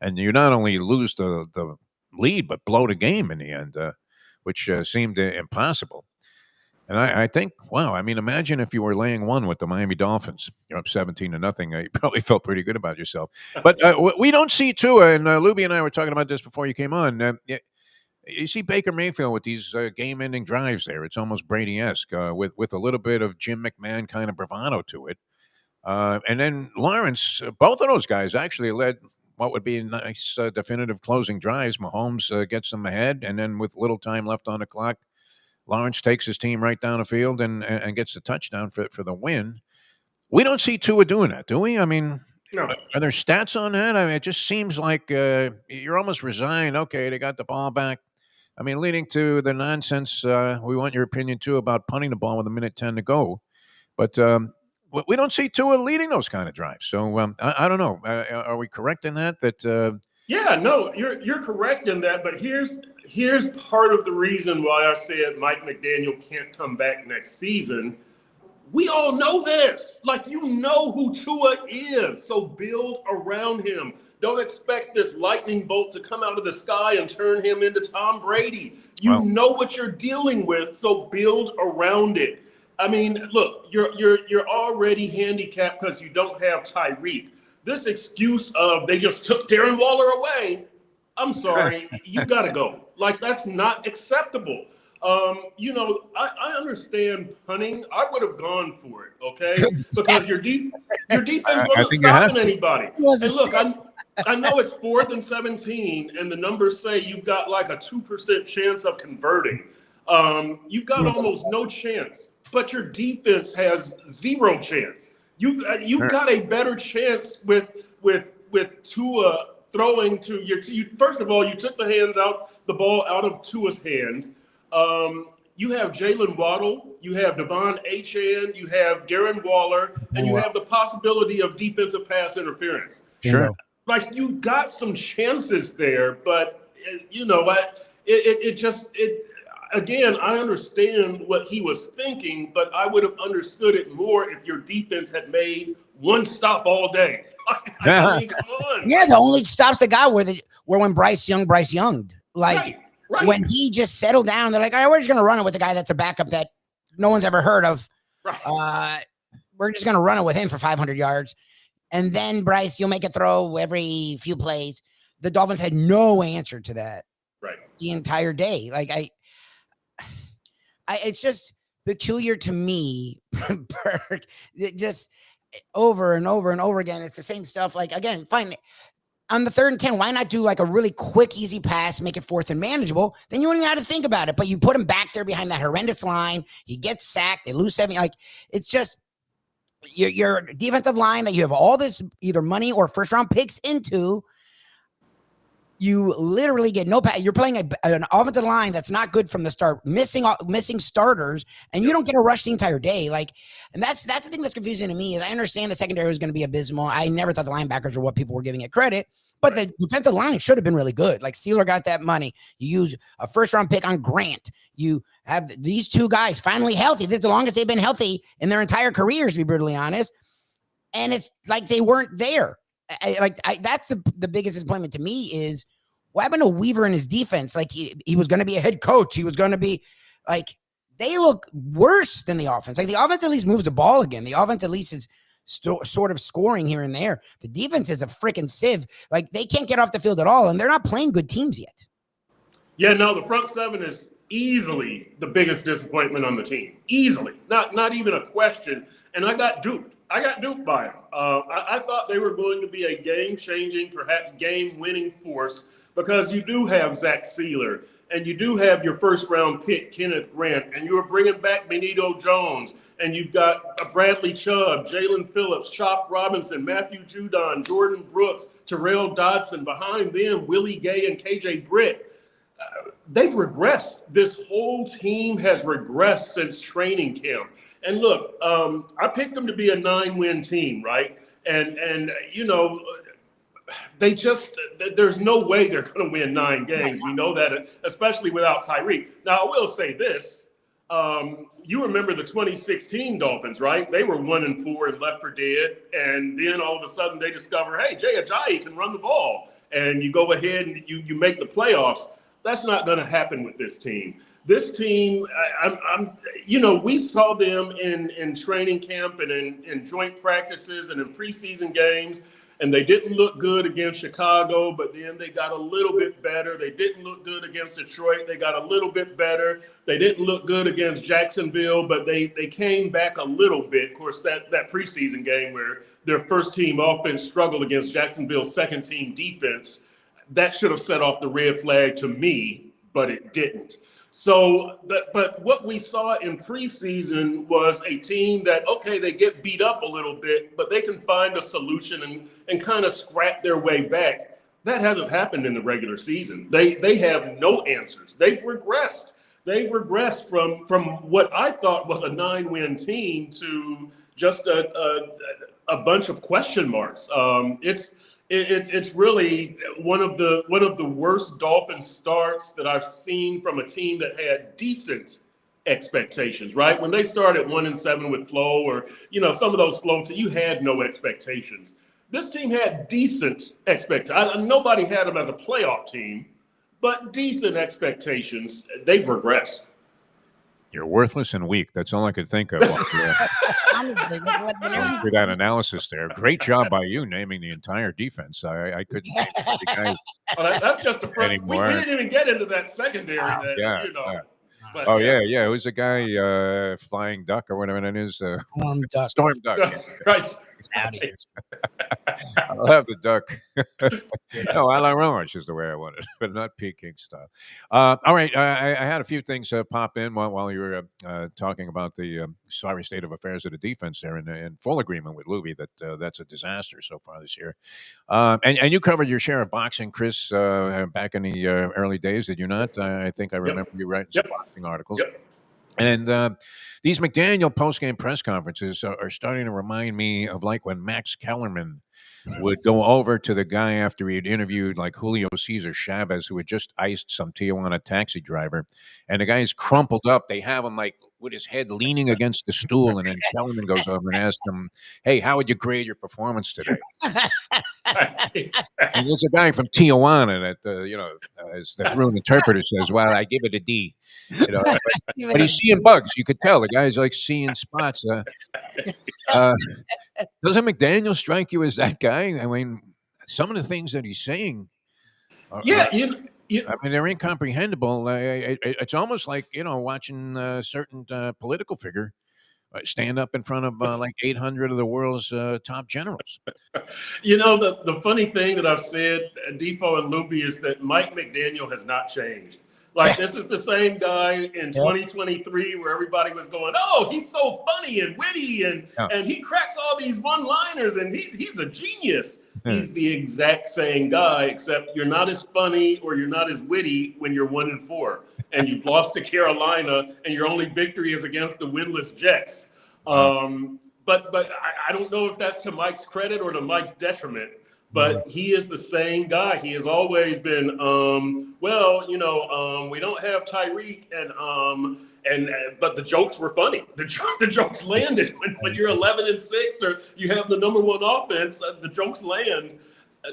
And you not only lose the lead, but blow the game in the end, which seemed impossible. And I think, wow, I mean, imagine if you were laying one with the Miami Dolphins. You're up 17-0. You probably felt pretty good about yourself. But we don't see Tua, and Lubie and I were talking about this before you came on. You see Baker Mayfield with these game-ending drives there. It's almost Brady-esque with a little bit of Jim McMahon kind of bravado to it. And then Lawrence, both of those guys actually led what would be nice definitive closing drives. Mahomes gets them ahead, and then with little time left on the clock, Lawrence takes his team right down the field and gets the touchdown for the win. We don't see Tua doing that, do we? I mean, no. Are there stats on that? I mean, it just seems like you're almost resigned. Okay, they got the ball back. I mean, leading to the nonsense, we want your opinion, too, about punting the ball with 1:10 to go. But we don't see Tua leading those kind of drives. So I don't know. Are we correct in that? Yeah, no, you're correct in that. But here's part of the reason why I said Mike McDaniel can't come back next season. We all know this. Like, you know who Tua is, so build around him. Don't expect this lightning bolt to come out of the sky and turn him into Tom Brady. You know what you're dealing with, so build around it. I mean, look, you're already handicapped because you don't have Tyreek. This excuse of they just took Darren Waller away, I'm sorry, you got to go. Like, that's not acceptable. I understand punting. I would have gone for it, okay? Because your defense wasn't stopping anybody. And look, I know it's 4th and 17, and the numbers say you've got like a 2% chance of converting. You've got almost no chance, but your defense has 0 chance. You've got a better chance with Tua throwing to you. First of all, you took the ball out of Tua's hands. You have Jalen Waddle, you have Devon Achane, you have Darren Waller, and you have the possibility of defensive pass interference. Sure. Like, you've got some chances there, but again, I understand what he was thinking, but I would have understood it more if your defense had made one stop all day. I mean, come on. Yeah, the only stops they got were when Bryce Young. Like Right. when he just settled down, they're like, all right, we're just going to run it with the guy that's a backup that no one's ever heard of. Right. We're just going to run it with him for 500 yards. And then, Bryce, you'll make a throw every few plays. The Dolphins had no answer to that the entire day. Like, it's just peculiar to me, Bert. It just over and over and over again. It's the same stuff. Like, again, fine. On the 3rd and 10, why not do like a really quick, easy pass, make it 4th and manageable? Then you don't even have to think about it. But you put him back there behind that horrendous line. He gets sacked. They lose 7. Like, it's just your defensive line that you have all this either money or first-round picks into. You literally get no pass. You're playing an offensive line that's not good from the start, missing starters, and you don't get a rush the entire day. Like, and that's the thing that's confusing to me. Is I understand the secondary was going to be abysmal. I never thought the linebackers were what people were giving it credit, but the defensive line should have been really good. Like, Sealer got that money. You use a first-round pick on Grant. You have these 2 guys finally healthy. This is the longest they've been healthy in their entire careers, to be brutally honest. And it's like they weren't there. That's the biggest disappointment to me is what happened to Weaver and his defense? Like he was going to be a head coach. He was going to be like, they look worse than the offense. Like the offense at least moves the ball again. The offense at least is sort of scoring here and there. The defense is a freaking sieve. Like they can't get off the field at all. And they're not playing good teams yet. Yeah, no, the front 7 is easily the biggest disappointment on the team. Easily. Not even a question. And I got duped. I got duped by them. I thought they were going to be a game-changing, perhaps game-winning force because you do have Zach Sealer and you do have your first-round pick, Kenneth Grant, and you are bringing back Benito Jones, and you've got Bradley Chubb, Jalen Phillips, Chop Robinson, Matthew Judon, Jordan Brooks, Terrell Dodson. Behind them, Willie Gay and KJ Britt. They've regressed. This whole team has regressed since training camp. And look, I picked them to be a 9-win team, right? And you know, they just, there's no way they're going to win 9 games. We know that, especially without Tyreek. Now, I will say this. You remember the 2016 Dolphins, right? They were 1-4 and left for dead. And then all of a sudden they discover, hey, Jay Ajayi can run the ball. And you go ahead and you make the playoffs. That's not going to happen with this team. This team, we saw them in training camp and in joint practices and in preseason games, and they didn't look good against Chicago, but then they got a little bit better. They didn't look good against Detroit. They got a little bit better. They didn't look good against Jacksonville, but they came back a little bit. Of course, that preseason game where their first-team offense struggled against Jacksonville's second-team defense, that should have set off the red flag to me, but it didn't. So, but what we saw in preseason was a team that, okay, they get beat up a little bit, but they can find a solution and kind of scrap their way back. That hasn't happened in the regular season. They have no answers. They've regressed. They've regressed from what I thought was a 9-win team to just a bunch of question marks. It's really one of the worst Dolphins starts that I've seen from a team that had decent expectations, right? When they started 1-7 with Flo or, some of those Flo, you had no expectations. This team had decent expectations. Nobody had them as a playoff team, but decent expectations. They've regressed. You're worthless and weak. That's all I could think of. Honestly, through that analysis there. Great job by you naming the entire defense. I couldn't name the guys. Well, that's just the front. We didn't even get into that secondary. But, yeah. It was a guy, Flying Duck or whatever it is. Storm Duck. Right. I'll have the duck. No, a la Roach is the way I want it, but not Peking style. All right, I had a few things pop in while you were talking about the sorry state of affairs of the defense there, in full agreement with Lubie that that's a disaster so far this year. And you covered your share of boxing, Chris, back in the early days, did you not? I think I remember you writing some boxing articles. Yep. And these McDaniel post-game press conferences are starting to remind me of like when Max Kellerman would go over to the guy after he had interviewed like Julio Cesar Chavez, who had just iced some Tijuana taxi driver. And the guy's crumpled up. They have him like with his head leaning against the stool, and then Kellerman goes over and asks him, "Hey, how would you grade your performance today?" And there's a guy from Tijuana that as the through interpreter says, "Well, I give it a D." But he's seeing bugs. You could tell the guy's like seeing spots. Doesn't McDaniel strike you as that guy? I mean, some of the things that he's saying, Yeah, I mean, they're incomprehensible. It's almost like watching a certain political figure stand up in front of like 800 of the world's top generals. The funny thing that I've said, Defo and Lubie, is that Mike McDaniel has not changed. Like, this is the same guy in 2023 where everybody was going, "Oh, he's so funny and witty and he cracks all these one-liners and he's a genius." He's the exact same guy, except you're not as funny or you're not as witty when you're 1-4 and you've lost to Carolina and your only victory is against the winless Jets. But I don't know if that's to Mike's credit or to Mike's detriment. But he is the same guy. He has always been, we don't have Tyreek, but the jokes were funny. The jokes landed when you're 11-6 or you have the number one offense. The jokes land.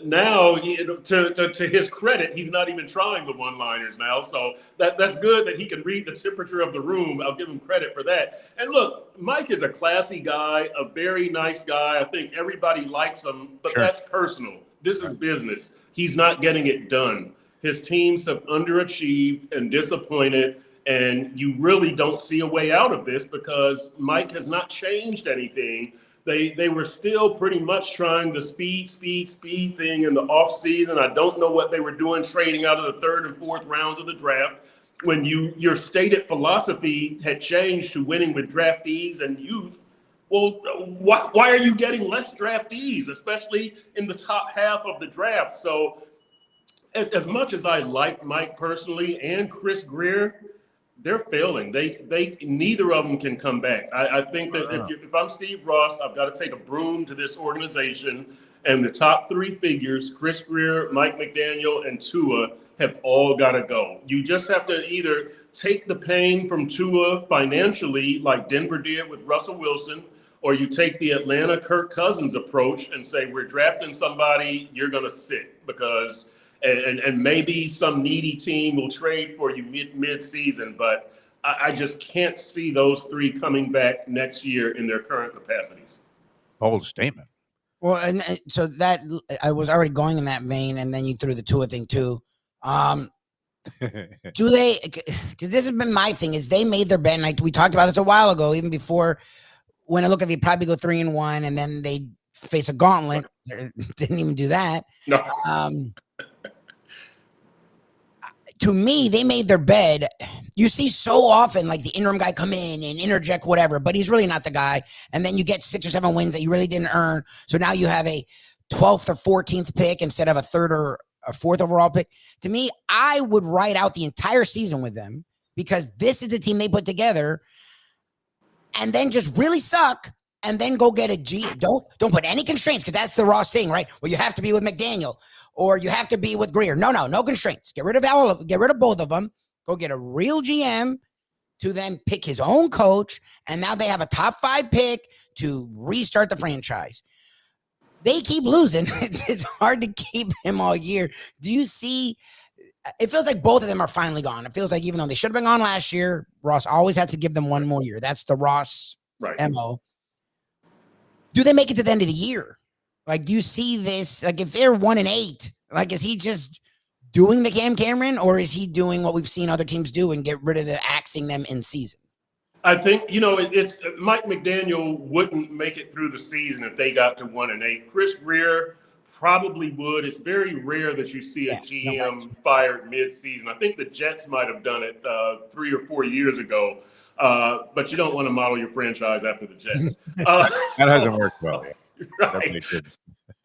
Now, to his credit, he's not even trying the one-liners now. So that's good that he can read the temperature of the room. I'll give him credit for that. And look, Mike is a classy guy, a very nice guy. I think everybody likes him, but that's personal. This is business. He's not getting it done. His teams have underachieved and disappointed, and you really don't see a way out of this because Mike has not changed anything. They were still pretty much trying the speed thing in the offseason. I don't know what they were doing trading out of the third and fourth rounds of the draft when your stated philosophy had changed to winning with draftees and youth. Well, why are you getting less draftees, especially in the top half of the draft? So as much as I like Mike personally and Chris Greer, they're failing. They neither of them can come back. I think that if I'm Steve Ross, I've got to take a broom to this organization, and the top three figures, Chris Greer, Mike McDaniel, and Tua, have all got to go. You just have to either take the pain from Tua financially, like Denver did with Russell Wilson, or you take the Atlanta Kirk Cousins approach and say, we're drafting somebody, you're going to sit because – and maybe some needy team will trade for you mid-season, but I just can't see those three coming back next year in their current capacities. Bold statement. Well, and so that I was already going in that vein, and then you threw the Tua thing too. Do they? Because this has been my thing. Is they made their bet? And we talked about this a while ago, even before. When I look at, they probably go 3-1, and then they face a gauntlet. Didn't even do that. No. To me, they made their bed. You see so often like the interim guy come in and interject whatever, but he's really not the guy. And then you get 6 or 7 wins that you really didn't earn. So now you have a 12th or 14th pick instead of a 3rd or a 4th overall pick. To me, I would write out the entire season with them because this is the team they put together and then just really suck. And then go get a G. Don't put any constraints because that's the Ross thing, right? Well, you have to be with McDaniel or you have to be with Greer. No constraints. Get rid of both of them. Go get a real GM to then pick his own coach, and now they have a top 5 pick to restart the franchise. They keep losing. It's hard to keep him all year. Do you see? It feels like both of them are finally gone. It feels like even though they should have been gone last year, Ross always had to give them one more year. That's the Ross MO. Do they make it to the end of the year? Like, do you see this? Like, if they're 1-8, like, is he just doing the Cam Cameron, or is he doing what we've seen other teams do and get rid of the axing them in season? I think, it's Mike McDaniel wouldn't make it through the season if they got to 1-8. Chris Greer probably would. It's very rare that you see a GM fired mid-season. I think the Jets might have done it 3 or 4 years ago. But you don't want to model your franchise after the Jets. That hasn't worked well. Right.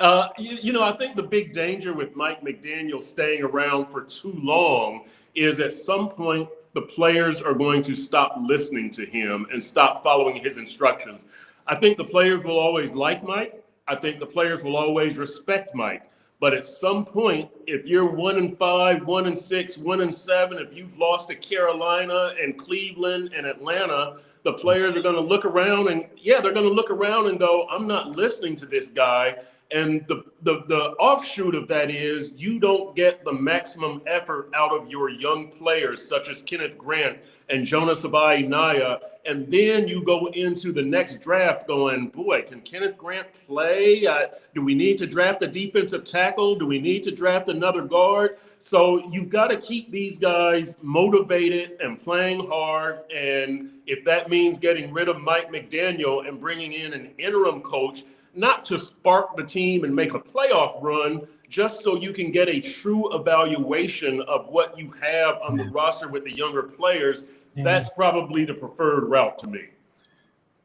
I think the big danger with Mike McDaniel staying around for too long is at some point the players are going to stop listening to him and stop following his instructions. I think the players will always like Mike. I think the players will always respect Mike. But at some point, if you're 1-5, 1-6, 1-7, if you've lost to Carolina and Cleveland and Atlanta, The players are going to look around and they're going to look around and go, I'm not listening to this guy. And the offshoot of that is you don't get the maximum effort out of your young players, such as Kenneth Grant and Jonas Abai-Naya. And then you go into the next draft going, boy, can Kenneth Grant play? Do we need to draft a defensive tackle? Do we need to draft another guard? So you've got to keep these guys motivated and playing hard. And if that means getting rid of Mike McDaniel and bringing in an interim coach, not to spark the team and make a playoff run, just so you can get a true evaluation of what you have on the roster with the younger players, that's probably the preferred route to me.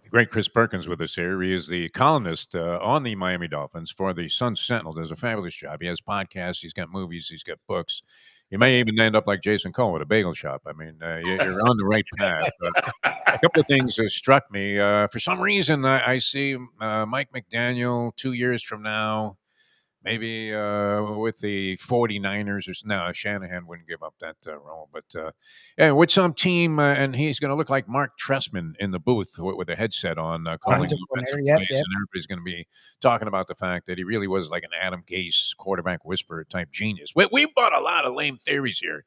The great Chris Perkins with us here. He is the columnist on the Miami Dolphins for the Sun Sentinel. Does a fabulous job. He has podcasts, he's got movies, he's got books. You may even end up like Jason Cole with a bagel shop. I mean, you're on the right path. A couple of things struck me. For some reason, I see Mike McDaniel 2 years from now, maybe with the 49ers. No, Shanahan wouldn't give up that role. But with some team, and he's going to look like Mark Trestman in the booth with a headset on, calling defensive plays. And everybody's going to be talking about the fact that he really was like an Adam Gase quarterback whisperer type genius. We've bought a lot of lame theories here,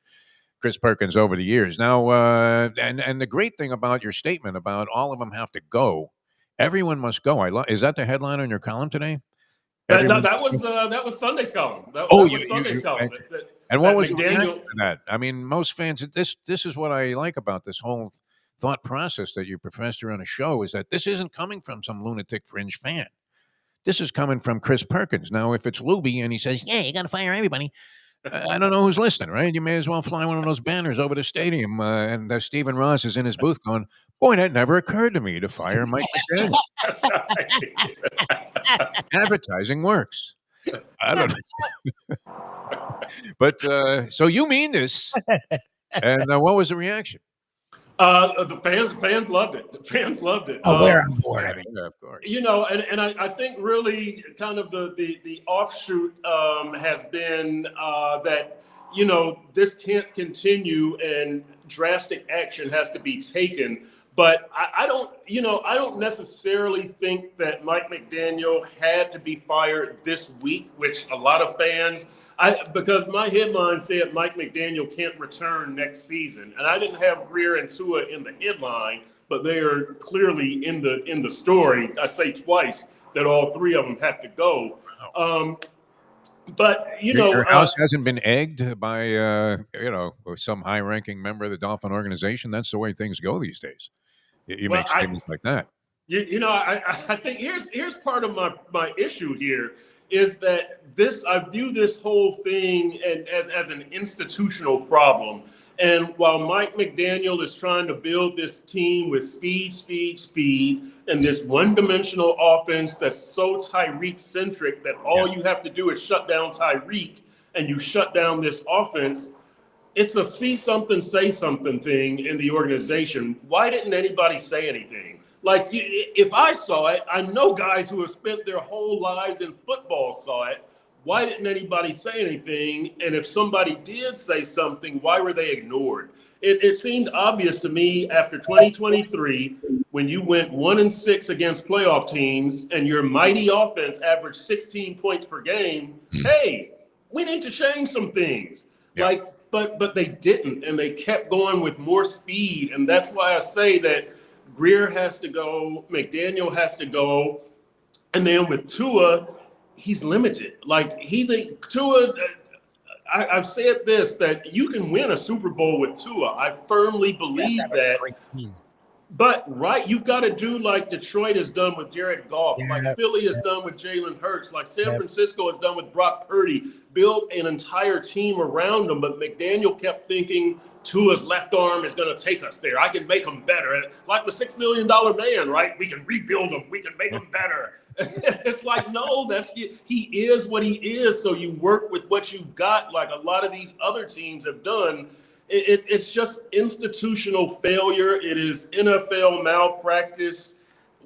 Chris Perkins, over the years. Now, and the great thing about your statement about all of them have to go, everyone must go. Is that the headline on your column today? That was Sunday's column. That was Sunday's column. And what was the reaction to that? I mean, most fans, this is what I like about this whole thought process that you professed here on a show, is that this isn't coming from some lunatic fringe fan. This is coming from Chris Perkins. Now, if it's Lubie and he says, yeah, you got to fire everybody, I don't know who's listening, right? You may as well fly one of those banners over the stadium. And Stephen Ross is in his booth going, boy, that never occurred to me to fire Mike McDaniel. Advertising works. I don't know. But so you mean this. And what was the reaction? The fans loved it. The fans loved it. Oh, we're on board. Of course. You know, and I think really kind of the offshoot has been that, you know, this can't continue and drastic action has to be taken. But I don't necessarily think that Mike McDaniel had to be fired this week, which a lot of fans, because my headline said Mike McDaniel can't return next season. And I didn't have Greer and Tua in the headline, but they are clearly in the story. I say twice that all three of them have to go. But, your house hasn't been egged by, some high-ranking member of the Dolphin organization. That's the way things go these days. You make statements like that. I think here's part of my issue here is that I view this whole thing as an institutional problem. And while Mike McDaniel is trying to build this team with speed, and this one-dimensional offense that's so Tyreek-centric that all you have to do is shut down Tyreek and you shut down this offense, it's a see something, say something thing in the organization. Why didn't anybody say anything? Like, if I saw it, I know guys who have spent their whole lives in football saw it. Why didn't anybody say anything? And if somebody did say something, why were they ignored? It seemed obvious to me after 2023, when you went 1-6 against playoff teams and your mighty offense averaged 16 points per game, hey, we need to change some things. Yeah. But they didn't, and they kept going with more speed. And that's why I say that Greer has to go, McDaniel has to go. And then with Tua, he's limited. Like, I've said this, that you can win a Super Bowl with Tua. I firmly believe that. But, you've got to do like Detroit has done with Jared Goff, like Philly has done with Jalen Hurts, like San Francisco has done with Brock Purdy, build an entire team around them. But McDaniel kept thinking Tua's left arm is going to take us there. I can make him better. Like the $6 million man, right? We can rebuild him. We can make him better. It's like, no, he is what he is. So you work with what you've got, like a lot of these other teams have done. It's just institutional failure. It is NFL malpractice.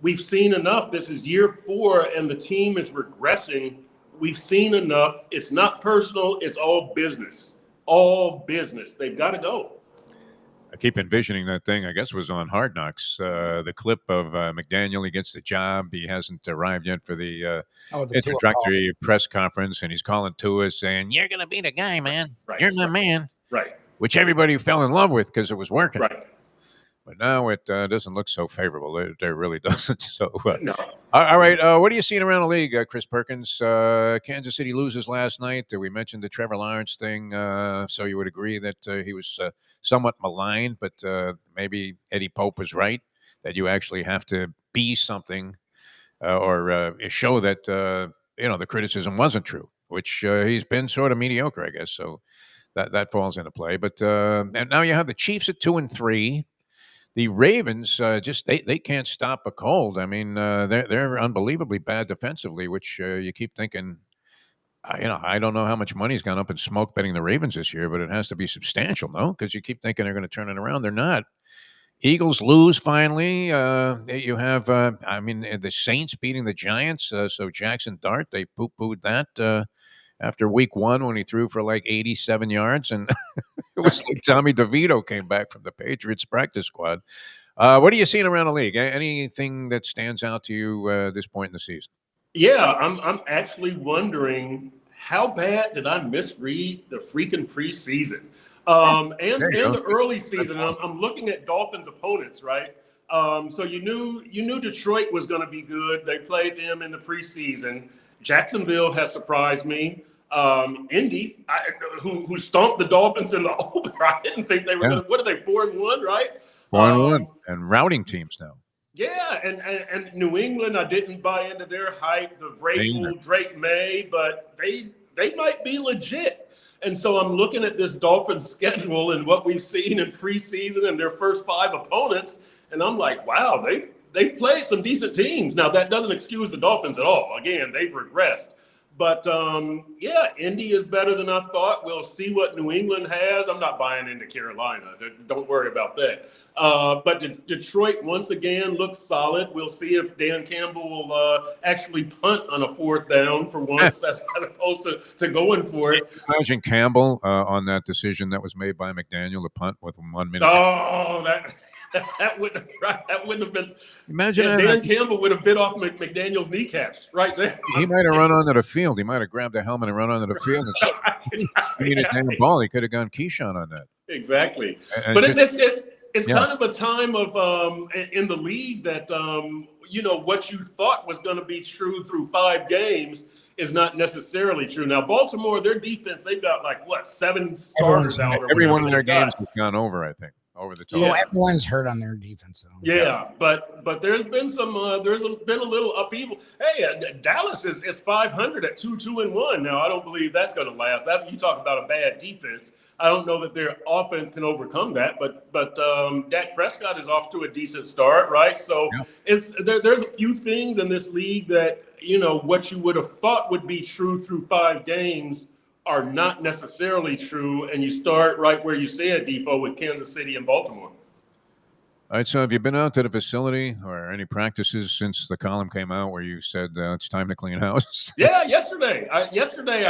We've seen enough. This is year 4, and the team is regressing. We've seen enough. It's not personal. It's all business. All business. They've got to go. I keep envisioning that thing. I guess it was on Hard Knocks. The clip of McDaniel. He gets the job. He hasn't arrived yet for the Oh, the Tua call. introductory press conference, and he's calling to us saying, "You're going to be the guy, man. Right, You're my man." Right. Which everybody fell in love with because it was working. Right. But now it doesn't look so favorable. It really doesn't. So, No. all right. What are you seeing around the league, Chris Perkins? Kansas City loses last night. We mentioned the Trevor Lawrence thing. So you would agree that he was somewhat maligned, but maybe Eddie Pope was right, that you actually have to be something or show that, the criticism wasn't true, which he's been sort of mediocre, I guess. So that falls into play. But and now you have the Chiefs at 2-3. The Ravens they can't stop a cold. I mean, they're unbelievably bad defensively, which you keep thinking. I don't know how much money's gone up in smoke betting the Ravens this year, but it has to be substantial, no? Because you keep thinking they're going to turn it around. They're not. Eagles lose finally. You have, the Saints beating the Giants. So Jackson Dart, they poo-pooed that after week one when he threw for like 87 yards. And it was like Tommy DeVito came back from the Patriots practice squad. What are you seeing around the league? Anything that stands out to you at this point in the season? Yeah, I'm actually wondering how bad did I misread the freaking preseason and the early season. I'm looking at Dolphins opponents, right? So you knew Detroit was going to be good. They played them in the preseason. Jacksonville has surprised me. Indy, who stomped the Dolphins in the opener. I didn't think they were going to. What are they, 4-1, right? 4-1 and routing teams now. Yeah, and New England, I didn't buy into their hype, the Vrabel, Drake May, but they might be legit. And so I'm looking at this Dolphins schedule and what we've seen in preseason and their first 5 opponents, and I'm like, wow, they've played some decent teams. Now, that doesn't excuse the Dolphins at all. Again, they've regressed. But, Indy is better than I thought. We'll see what New England has. I'm not buying into Carolina. Don't worry about that. But Detroit, once again, looks solid. We'll see if Dan Campbell will actually punt on a 4th down for once as opposed to going for it. Imagine Campbell on that decision that was made by McDaniel to punt with 1 minute. Oh, that wouldn't have been. Imagine Dan Campbell would have bit off McDaniel's kneecaps right there. He might have run onto the field. He might have grabbed a helmet and run onto the field. He needed a damn ball. He could have gone Keyshawn on that. Exactly. But it's kind of a time of in the league that what you thought was going to be true through 5 games is not necessarily true. Now, Baltimore, their defense, they've got 7 starters out. Every one of their games has gone over, I think. Over the top. Yeah, everyone's hurt on their defense, though. Yeah, but there's been some there's been a little upheaval. Hey, Dallas is 500 at 2-1 now. I don't believe that's going to last. That's you talk about a bad defense. I don't know that their offense can overcome that. But Dak Prescott is off to a decent start, right? So there's a few things in this league that what you would have thought would be true through 5 games are not necessarily true, and you start right where you said, Defo, with Kansas City and Baltimore. All right, so have you been out to the facility or any practices since the column came out where you said it's time to clean house? Yeah, yesterday. I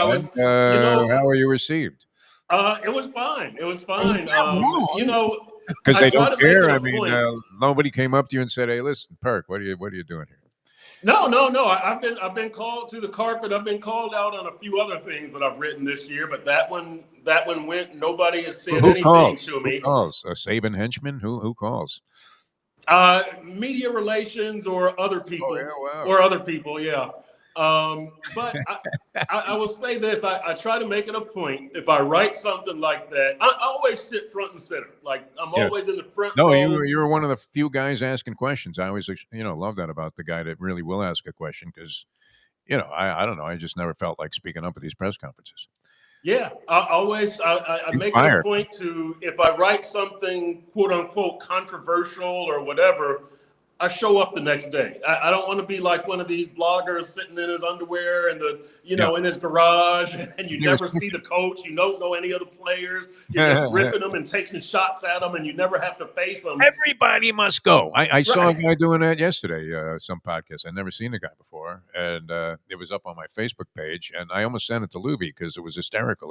was. How were you received? It was fine. It was fine. Because they don't care. I mean, nobody came up to you and said, "Hey, listen, Perk, what are you doing here?" No. I've been called to the carpet. I've been called out on a few other things that I've written this year, but that one went. Nobody has said anything to me. Who calls? A Saban henchman? Who calls? Media relations or other people. Oh, yeah, wow. Or other people, yeah. But I will say this: I try to make it a point. If I write something like that, I always sit front and center. Like I'm always in the front. No, row. you were one of the few guys asking questions. I always love that about the guy that really will ask a question because I don't know. I just never felt like speaking up at these press conferences. Yeah, I make it a point to if I write something quote unquote controversial or whatever. I show up the next day. I don't want to be like one of these bloggers sitting in his underwear and in his garage, and you never see the coach. You don't know any of the players. You're just ripping them and taking shots at them, and you never have to face them. Everybody must go. I saw a guy doing that yesterday, some podcast. I'd never seen the guy before, and it was up on my Facebook page, and I almost sent it to Lubie because it was hysterical.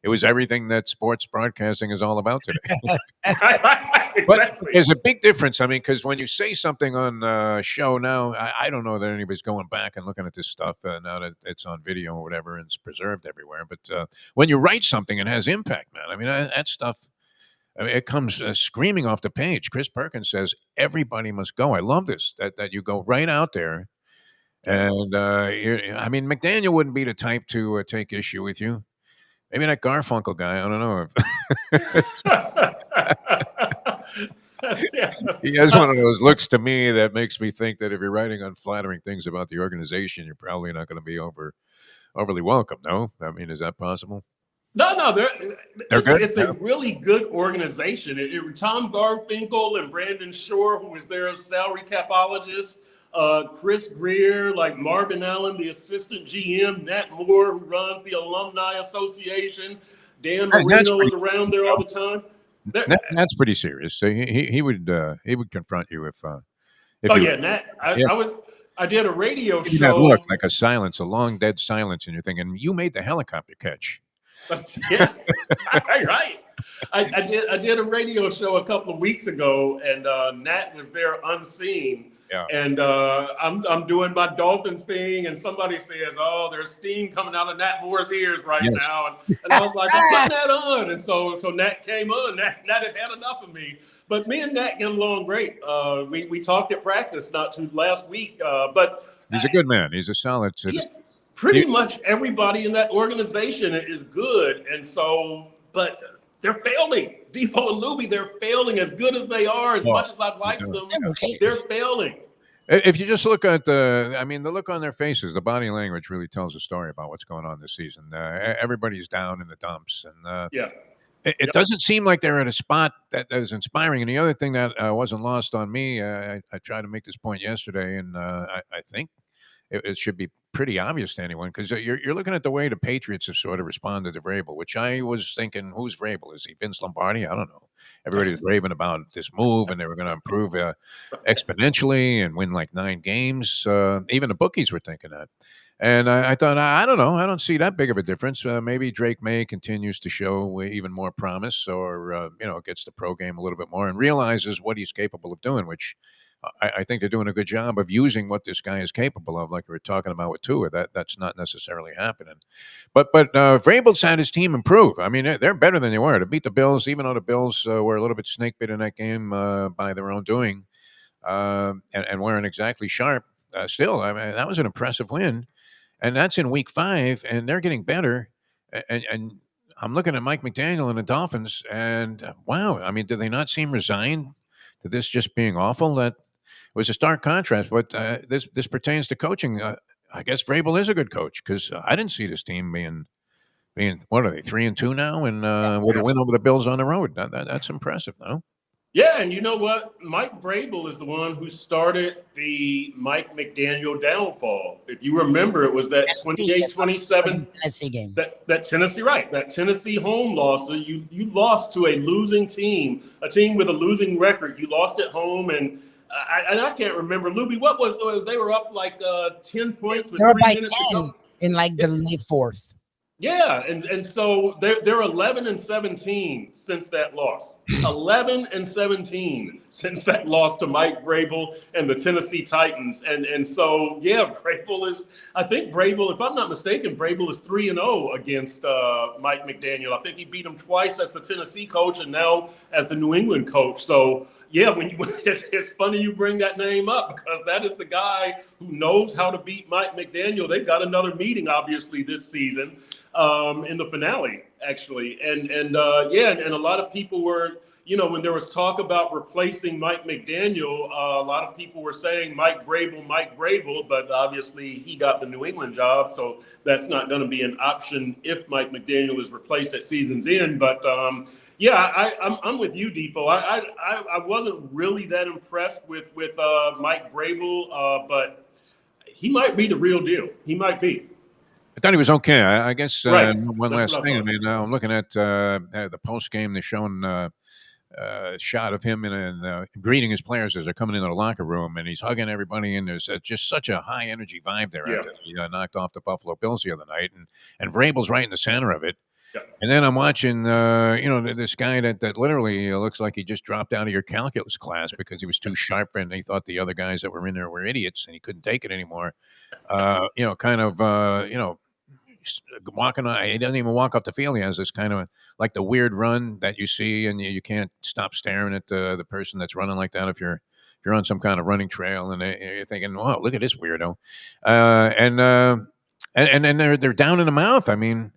It was everything that sports broadcasting is all about today. Exactly. But there's a big difference. I mean, because when you say something on a show now, I don't know that anybody's going back and looking at this stuff now that it's on video or whatever and it's preserved everywhere. But when you write something, it has impact, man. I mean, that stuff, I mean, it comes screaming off the page. Chris Perkins says, everybody must go. I love this, that you go right out there. And, I mean, McDaniel wouldn't be the type to take issue with you. Maybe that Garfunkel guy. I don't know. He has one of those looks to me that makes me think that if you're writing unflattering things about the organization, you're probably not going to be overly welcome. No, I mean, is that possible? No, it's a really good organization. Tom Garfinkel and Brandon Shore, who was their salary capologist, Chris Greer, like Marvin Allen, the assistant GM, Nat Moore, who runs the Alumni Association, Dan Marino was around there all the time. That's pretty serious. So he would confront you if Nat. I did a radio show. That look like a silence, a long dead silence in your thing, and you made the helicopter catch. Yeah, right. I did a radio show a couple of weeks ago, and Nat was there unseen. Yeah. And I'm doing my Dolphins thing, and somebody says, "Oh, there's steam coming out of Nat Moore's ears right now," and I was like, "Well, put Nat on." And so Nat came on. Nat had had enough of me, but me and Nat get along great. We talked at practice last week, but he's a good man. He's a solid citizen. Yeah, pretty much everybody in that organization is good, and so but they're failing. Defo and Lubie, they're failing as good as they are, as much as I like them. They're failing. If you just look at the look on their faces, the body language really tells a story about what's going on this season. Everybody's down in the dumps. And it doesn't seem like they're at a spot that is inspiring. And the other thing that wasn't lost on me, I tried to make this point yesterday, and I think it should be pretty obvious to anyone, because you're looking at the way the Patriots have sort of responded to Vrabel, which I was thinking, who's Vrabel? Is he Vince Lombardi? I don't know. Everybody was raving about this move, and they were going to improve exponentially and win like 9 games. Even the bookies were thinking that. And I thought, I don't know. I don't see that big of a difference. Maybe Drake May continues to show even more promise, or, gets the pro game a little bit more and realizes what he's capable of doing, which I think they're doing a good job of using what this guy is capable of, like we were talking about with Tua. That's not necessarily happening. But Vrabel's had his team improve. I mean, they're better than they were. To beat the Bills, even though the Bills were a little bit snake bit in that game by their own doing and weren't exactly sharp, still, I mean, that was an impressive win. And that's in week 5, and they're getting better. And I'm looking at Mike McDaniel and the Dolphins, and wow, I mean, do they not seem resigned to this just being awful? That was a stark contrast, but this pertains to coaching. I guess Vrabel is a good coach, because I didn't see this team being what are they, 3-2 now, and with a win over the Bills on the road. That's impressive, no? Yeah, and you know what? Mike Vrabel is the one who started the Mike McDaniel downfall. If you remember, it was that 28-27 Tennessee game. That Tennessee home loss. So you lost to a losing team, a team with a losing record. You lost at home, and I can't remember. Lubie, what was they were up like 10 points with 3 minutes to go in like the late 4th. Yeah, and so they're 11-17 since that loss. 11-17 since that loss to Mike Vrabel and the Tennessee Titans. And so Vrabel is, I think Vrabel, if I'm not mistaken, Vrabel is 3-0 against Mike McDaniel. I think he beat him twice as the Tennessee coach and now as the New England coach. So it's funny you bring that name up, because that is the guy who knows how to beat Mike McDaniel. They've got another meeting, obviously, this season in the finale, actually. And a lot of people were, when there was talk about replacing Mike McDaniel, a lot of people were saying Mike Vrabel, but obviously he got the New England job, so that's not going to be an option if Mike McDaniel is replaced at season's end. But I'm with you, Defo. I wasn't really that impressed with Mike Vrabel, but he might be the real deal. He might be. I thought he was okay. I guess Right. one That's last what I thing. I thought. mean, I'm looking at the post game. They're showing a shot of him and greeting his players as they're coming into the locker room, and he's hugging everybody. And there's just such a high energy vibe there. Yeah. After he knocked off the Buffalo Bills the other night, and Vrabel's right in the center of it. Yeah. And then I'm watching, this guy that literally looks like he just dropped out of your calculus class because he was too sharp and he thought the other guys that were in there were idiots and he couldn't take it anymore. Walking on, he doesn't even walk up the field. He has this kind of like the weird run that you see, and you can't stop staring at the person that's running like that if you're on some kind of running trail, and you're thinking, "Wow, look at this weirdo," and they're down in the mouth. I mean,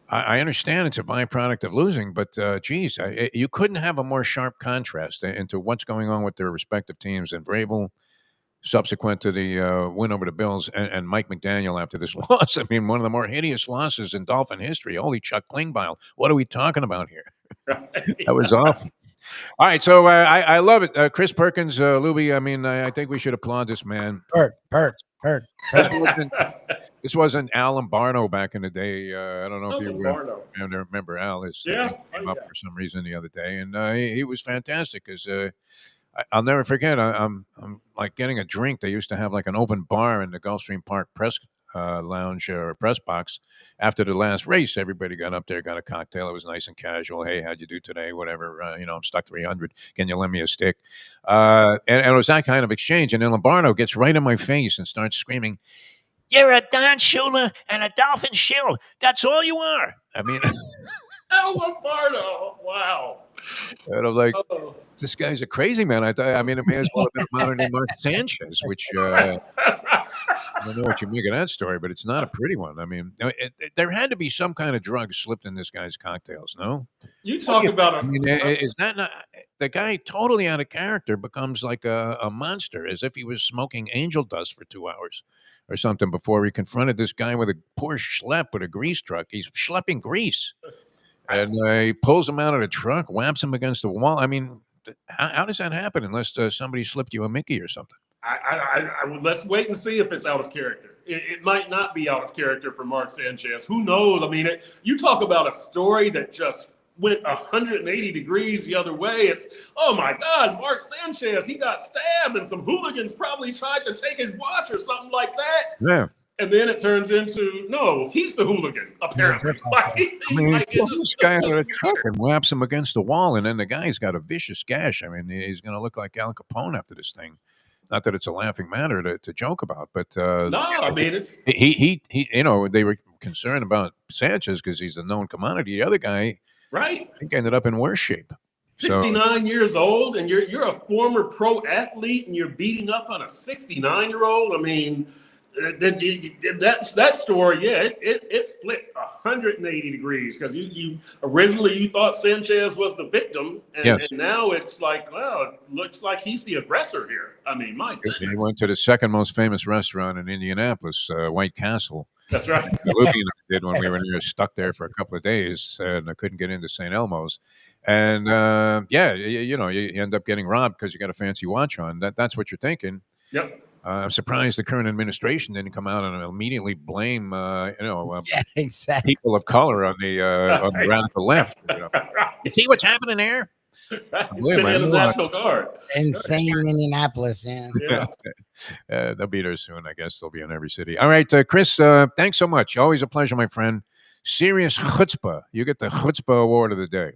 I understand it's a byproduct of losing, but geez, you couldn't have a more sharp contrast into what's going on with their respective teams. And Vrabel, subsequent to the win over the Bills, and Mike McDaniel after this loss. I mean, one of the more hideous losses in Dolphin history. Holy Chuck Klingbeil. What are we talking about here? That was awful. All right, so I love it. Chris Perkins, Lubie, I mean, I think we should applaud this man. Hurt. This wasn't Al Lombardo back in the day. I don't know if you remember Al. Came up for some reason the other day, and he was fantastic because I'll never forget. I'm like getting a drink. They used to have like an open bar in the Gulfstream Park press lounge or press box after the last race. Everybody got up there, got a cocktail. It was nice and casual. Hey, how'd you do today? Whatever. I'm stuck 300. Can you lend me a stick? And it was that kind of exchange. And then Lombardo gets right in my face and starts screaming, "You're a Don Shula and a Dolphin shill. That's all you are." I mean, Al Lombardo. Wow. And I'm like, this guy's a crazy man. I mean, it may as well have been modern day Mark Sanchez, which I don't know what you make of that story, but it's not a pretty one. I mean, there had to be some kind of drug slipped in this guy's cocktails, no? You talk about is that not the guy totally out of character becomes like a monster, as if he was smoking angel dust for 2 hours or something before he confronted this guy with a poor schlep with a grease truck. He's schlepping grease. And he pulls him out of the truck, whaps him against the wall. I mean, how does that happen unless somebody slipped you a Mickey or something? Let's wait and see if it's out of character. It might not be out of character for Mark Sanchez. Who knows? I mean, you talk about a story that just went 180 degrees the other way. It's, oh my God, Mark Sanchez, he got stabbed and some hooligans probably tried to take his watch or something like that. Yeah. And then it turns into, no, he's the hooligan, apparently. He pulls this guy out of the truck and whaps him against the wall, and then the guy's got a vicious gash. I mean, he's going to look like Al Capone after this thing. Not that it's a laughing matter to joke about, but I mean, it's he they were concerned about Sanchez because he's a known commodity. The other guy, right, I think ended up in worse shape. 69 years old, and you're a former pro athlete, and you're beating up on a 69-year-old. I mean, that story, it flipped 180 degrees because you originally thought Sanchez was the victim, and now it's like, well, it looks like he's the aggressor here. I mean, my goodness. He went to the second most famous restaurant in Indianapolis, White Castle. That's right. Lubie and I did when we were stuck there for a couple of days, and I couldn't get into St. Elmo's. And you end up getting robbed because you got a fancy watch on. That's what you're thinking. Yep. I'm surprised the current administration didn't come out and immediately blame, exactly, people of color on the radical left. You see what's happening there? Sitting in the National Guard. Insane Indianapolis, yeah. They'll be there soon, I guess. They'll be in every city. All right, Chris, thanks so much. Always a pleasure, my friend. Serious chutzpah. You get the chutzpah award of the day.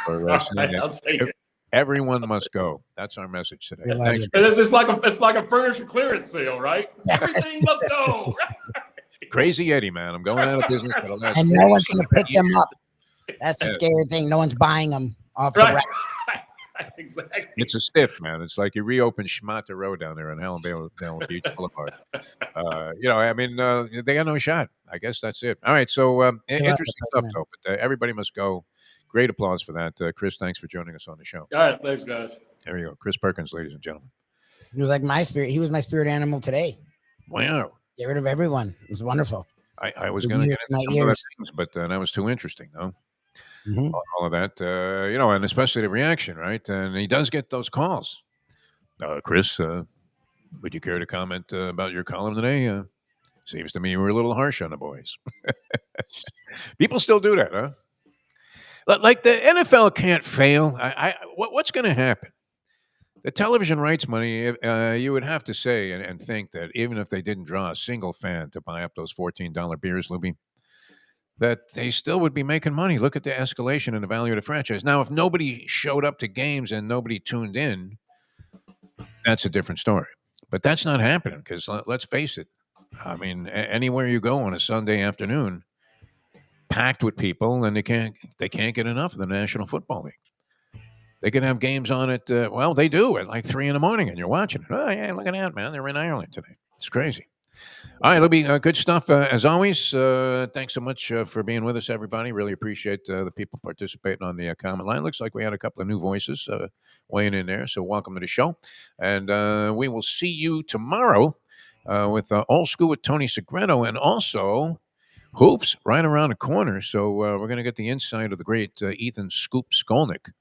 I'll take it. Everyone must go. That's our message today. Thanks. It's like a furniture clearance sale, right? Everything must go. Crazy Eddie, man. I'm going out of business for the last. And no one's going to pick them up. That's the scary thing. No one's buying them off the rack. Exactly. It's a stiff, man. It's like you reopen Schmata Road down there on Hallandale Beach Boulevard. They got no shot. I guess that's it. All right, so interesting stuff, though. But everybody must go. Great applause for that. Chris, thanks for joining us on the show. All right, thanks, guys. There you go. Chris Perkins, ladies and gentlemen. He was like my spirit. He was my spirit animal today. Wow. Get rid of everyone. It was wonderful. I was going to get into some of those things, but that was too interesting, though. Mm-hmm. All of that, and especially the reaction, right? And he does get those calls. Chris, would you care to comment about your column today? Seems to me you were a little harsh on the boys. People still do that, huh? Like the NFL can't fail. What's going to happen? The television rights money, you would have to say and think that even if they didn't draw a single fan to buy up those $14 beers, Lubie, that they still would be making money. Look at the escalation in the value of the franchise. Now, if nobody showed up to games and nobody tuned in, that's a different story. But that's not happening because let's face it. I mean, anywhere you go on a Sunday afternoon, packed with people, and they can't get enough of the National Football League. They can have games on at they do at like 3 a.m, and you're watching it. Oh yeah, look at that, man! They're in Ireland today. It's crazy. All right, Lubie, good stuff as always. Thanks so much for being with us, everybody. Really appreciate the people participating on the comment line. Looks like we had a couple of new voices weighing in there, so welcome to the show. And we will see you tomorrow with Old School with Tony Segreto, and also Hoops right around the corner. So we're going to get the insight of the great Ethan Scoop Skolnick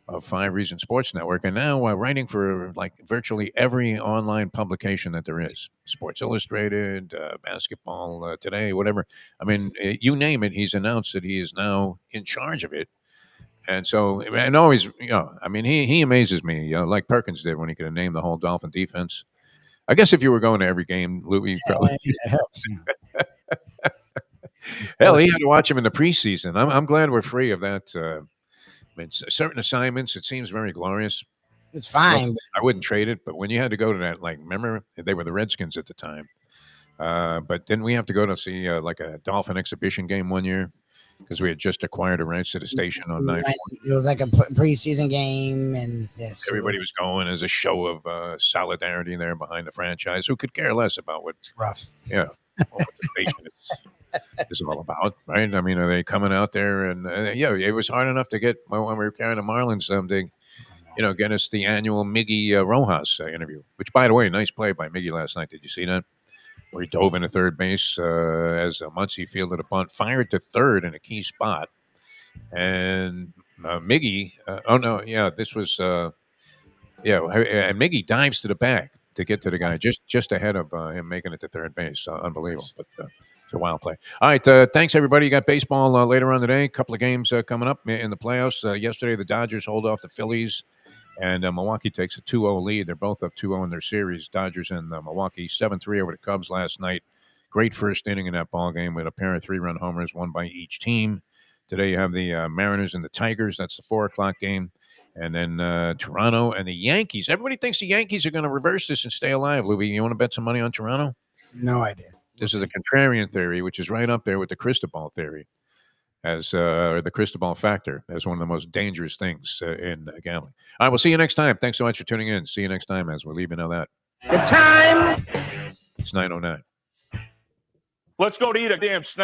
of 5 Reasons Sports Network, and now writing for like virtually every online publication that there is. Sports Illustrated, Basketball Today, whatever. I mean, you name it, he's announced that he is now in charge of it. And so, and always, I mean, he amazes me, like Perkins did when he could have named the whole Dolphin defense. I guess if you were going to every game, Louis probably... Hell, he had to watch him in the preseason. I'm glad we're free of that. I mean, certain assignments, it seems very glorious. It's fine. I wouldn't trade it, but when you had to go to that, like, remember, they were the Redskins at the time. But then we have to go to see like a Dolphin exhibition game one year because we had just acquired the rights to the station on 9. It was like a preseason game, and everybody was going as a show of solidarity there behind the franchise. Who could care less about what? It's rough. Yeah. What the station is all about, right? I mean, are they coming out there? And it was hard enough to get when we were carrying the Marlins to, get us the annual Miggy Rojas interview. Which, by the way, nice play by Miggy last night. Did you see that? Where he dove into third base as Muncy fielded a bunt, fired to third in a key spot, and Miggy. This was and Miggy dives to the bag to get to the guy just ahead of him making it to third base. Unbelievable. But it's a wild play. All right. Thanks, everybody. You got baseball later on today. A couple of games coming up in the playoffs. Yesterday, the Dodgers hold off the Phillies, and Milwaukee takes a 2-0 lead. They're both up 2-0 in their series. Dodgers and Milwaukee 7-3 over the Cubs last night. Great first inning in that ball game with a pair of 3-run homers, one by each team. Today, you have the Mariners and the Tigers. That's the 4:00 game. And then Toronto and the Yankees. Everybody thinks the Yankees are going to reverse this and stay alive, Louie. You want to bet some money on Toronto? No idea. This is a contrarian theory, which is right up there with the Cristobal theory, as the Cristobal factor, as one of the most dangerous things in gambling. All right, we'll see you next time. Thanks so much for tuning in. See you next time as we leave you know that. The time. It's 9:09. Let's go to eat a damn snack.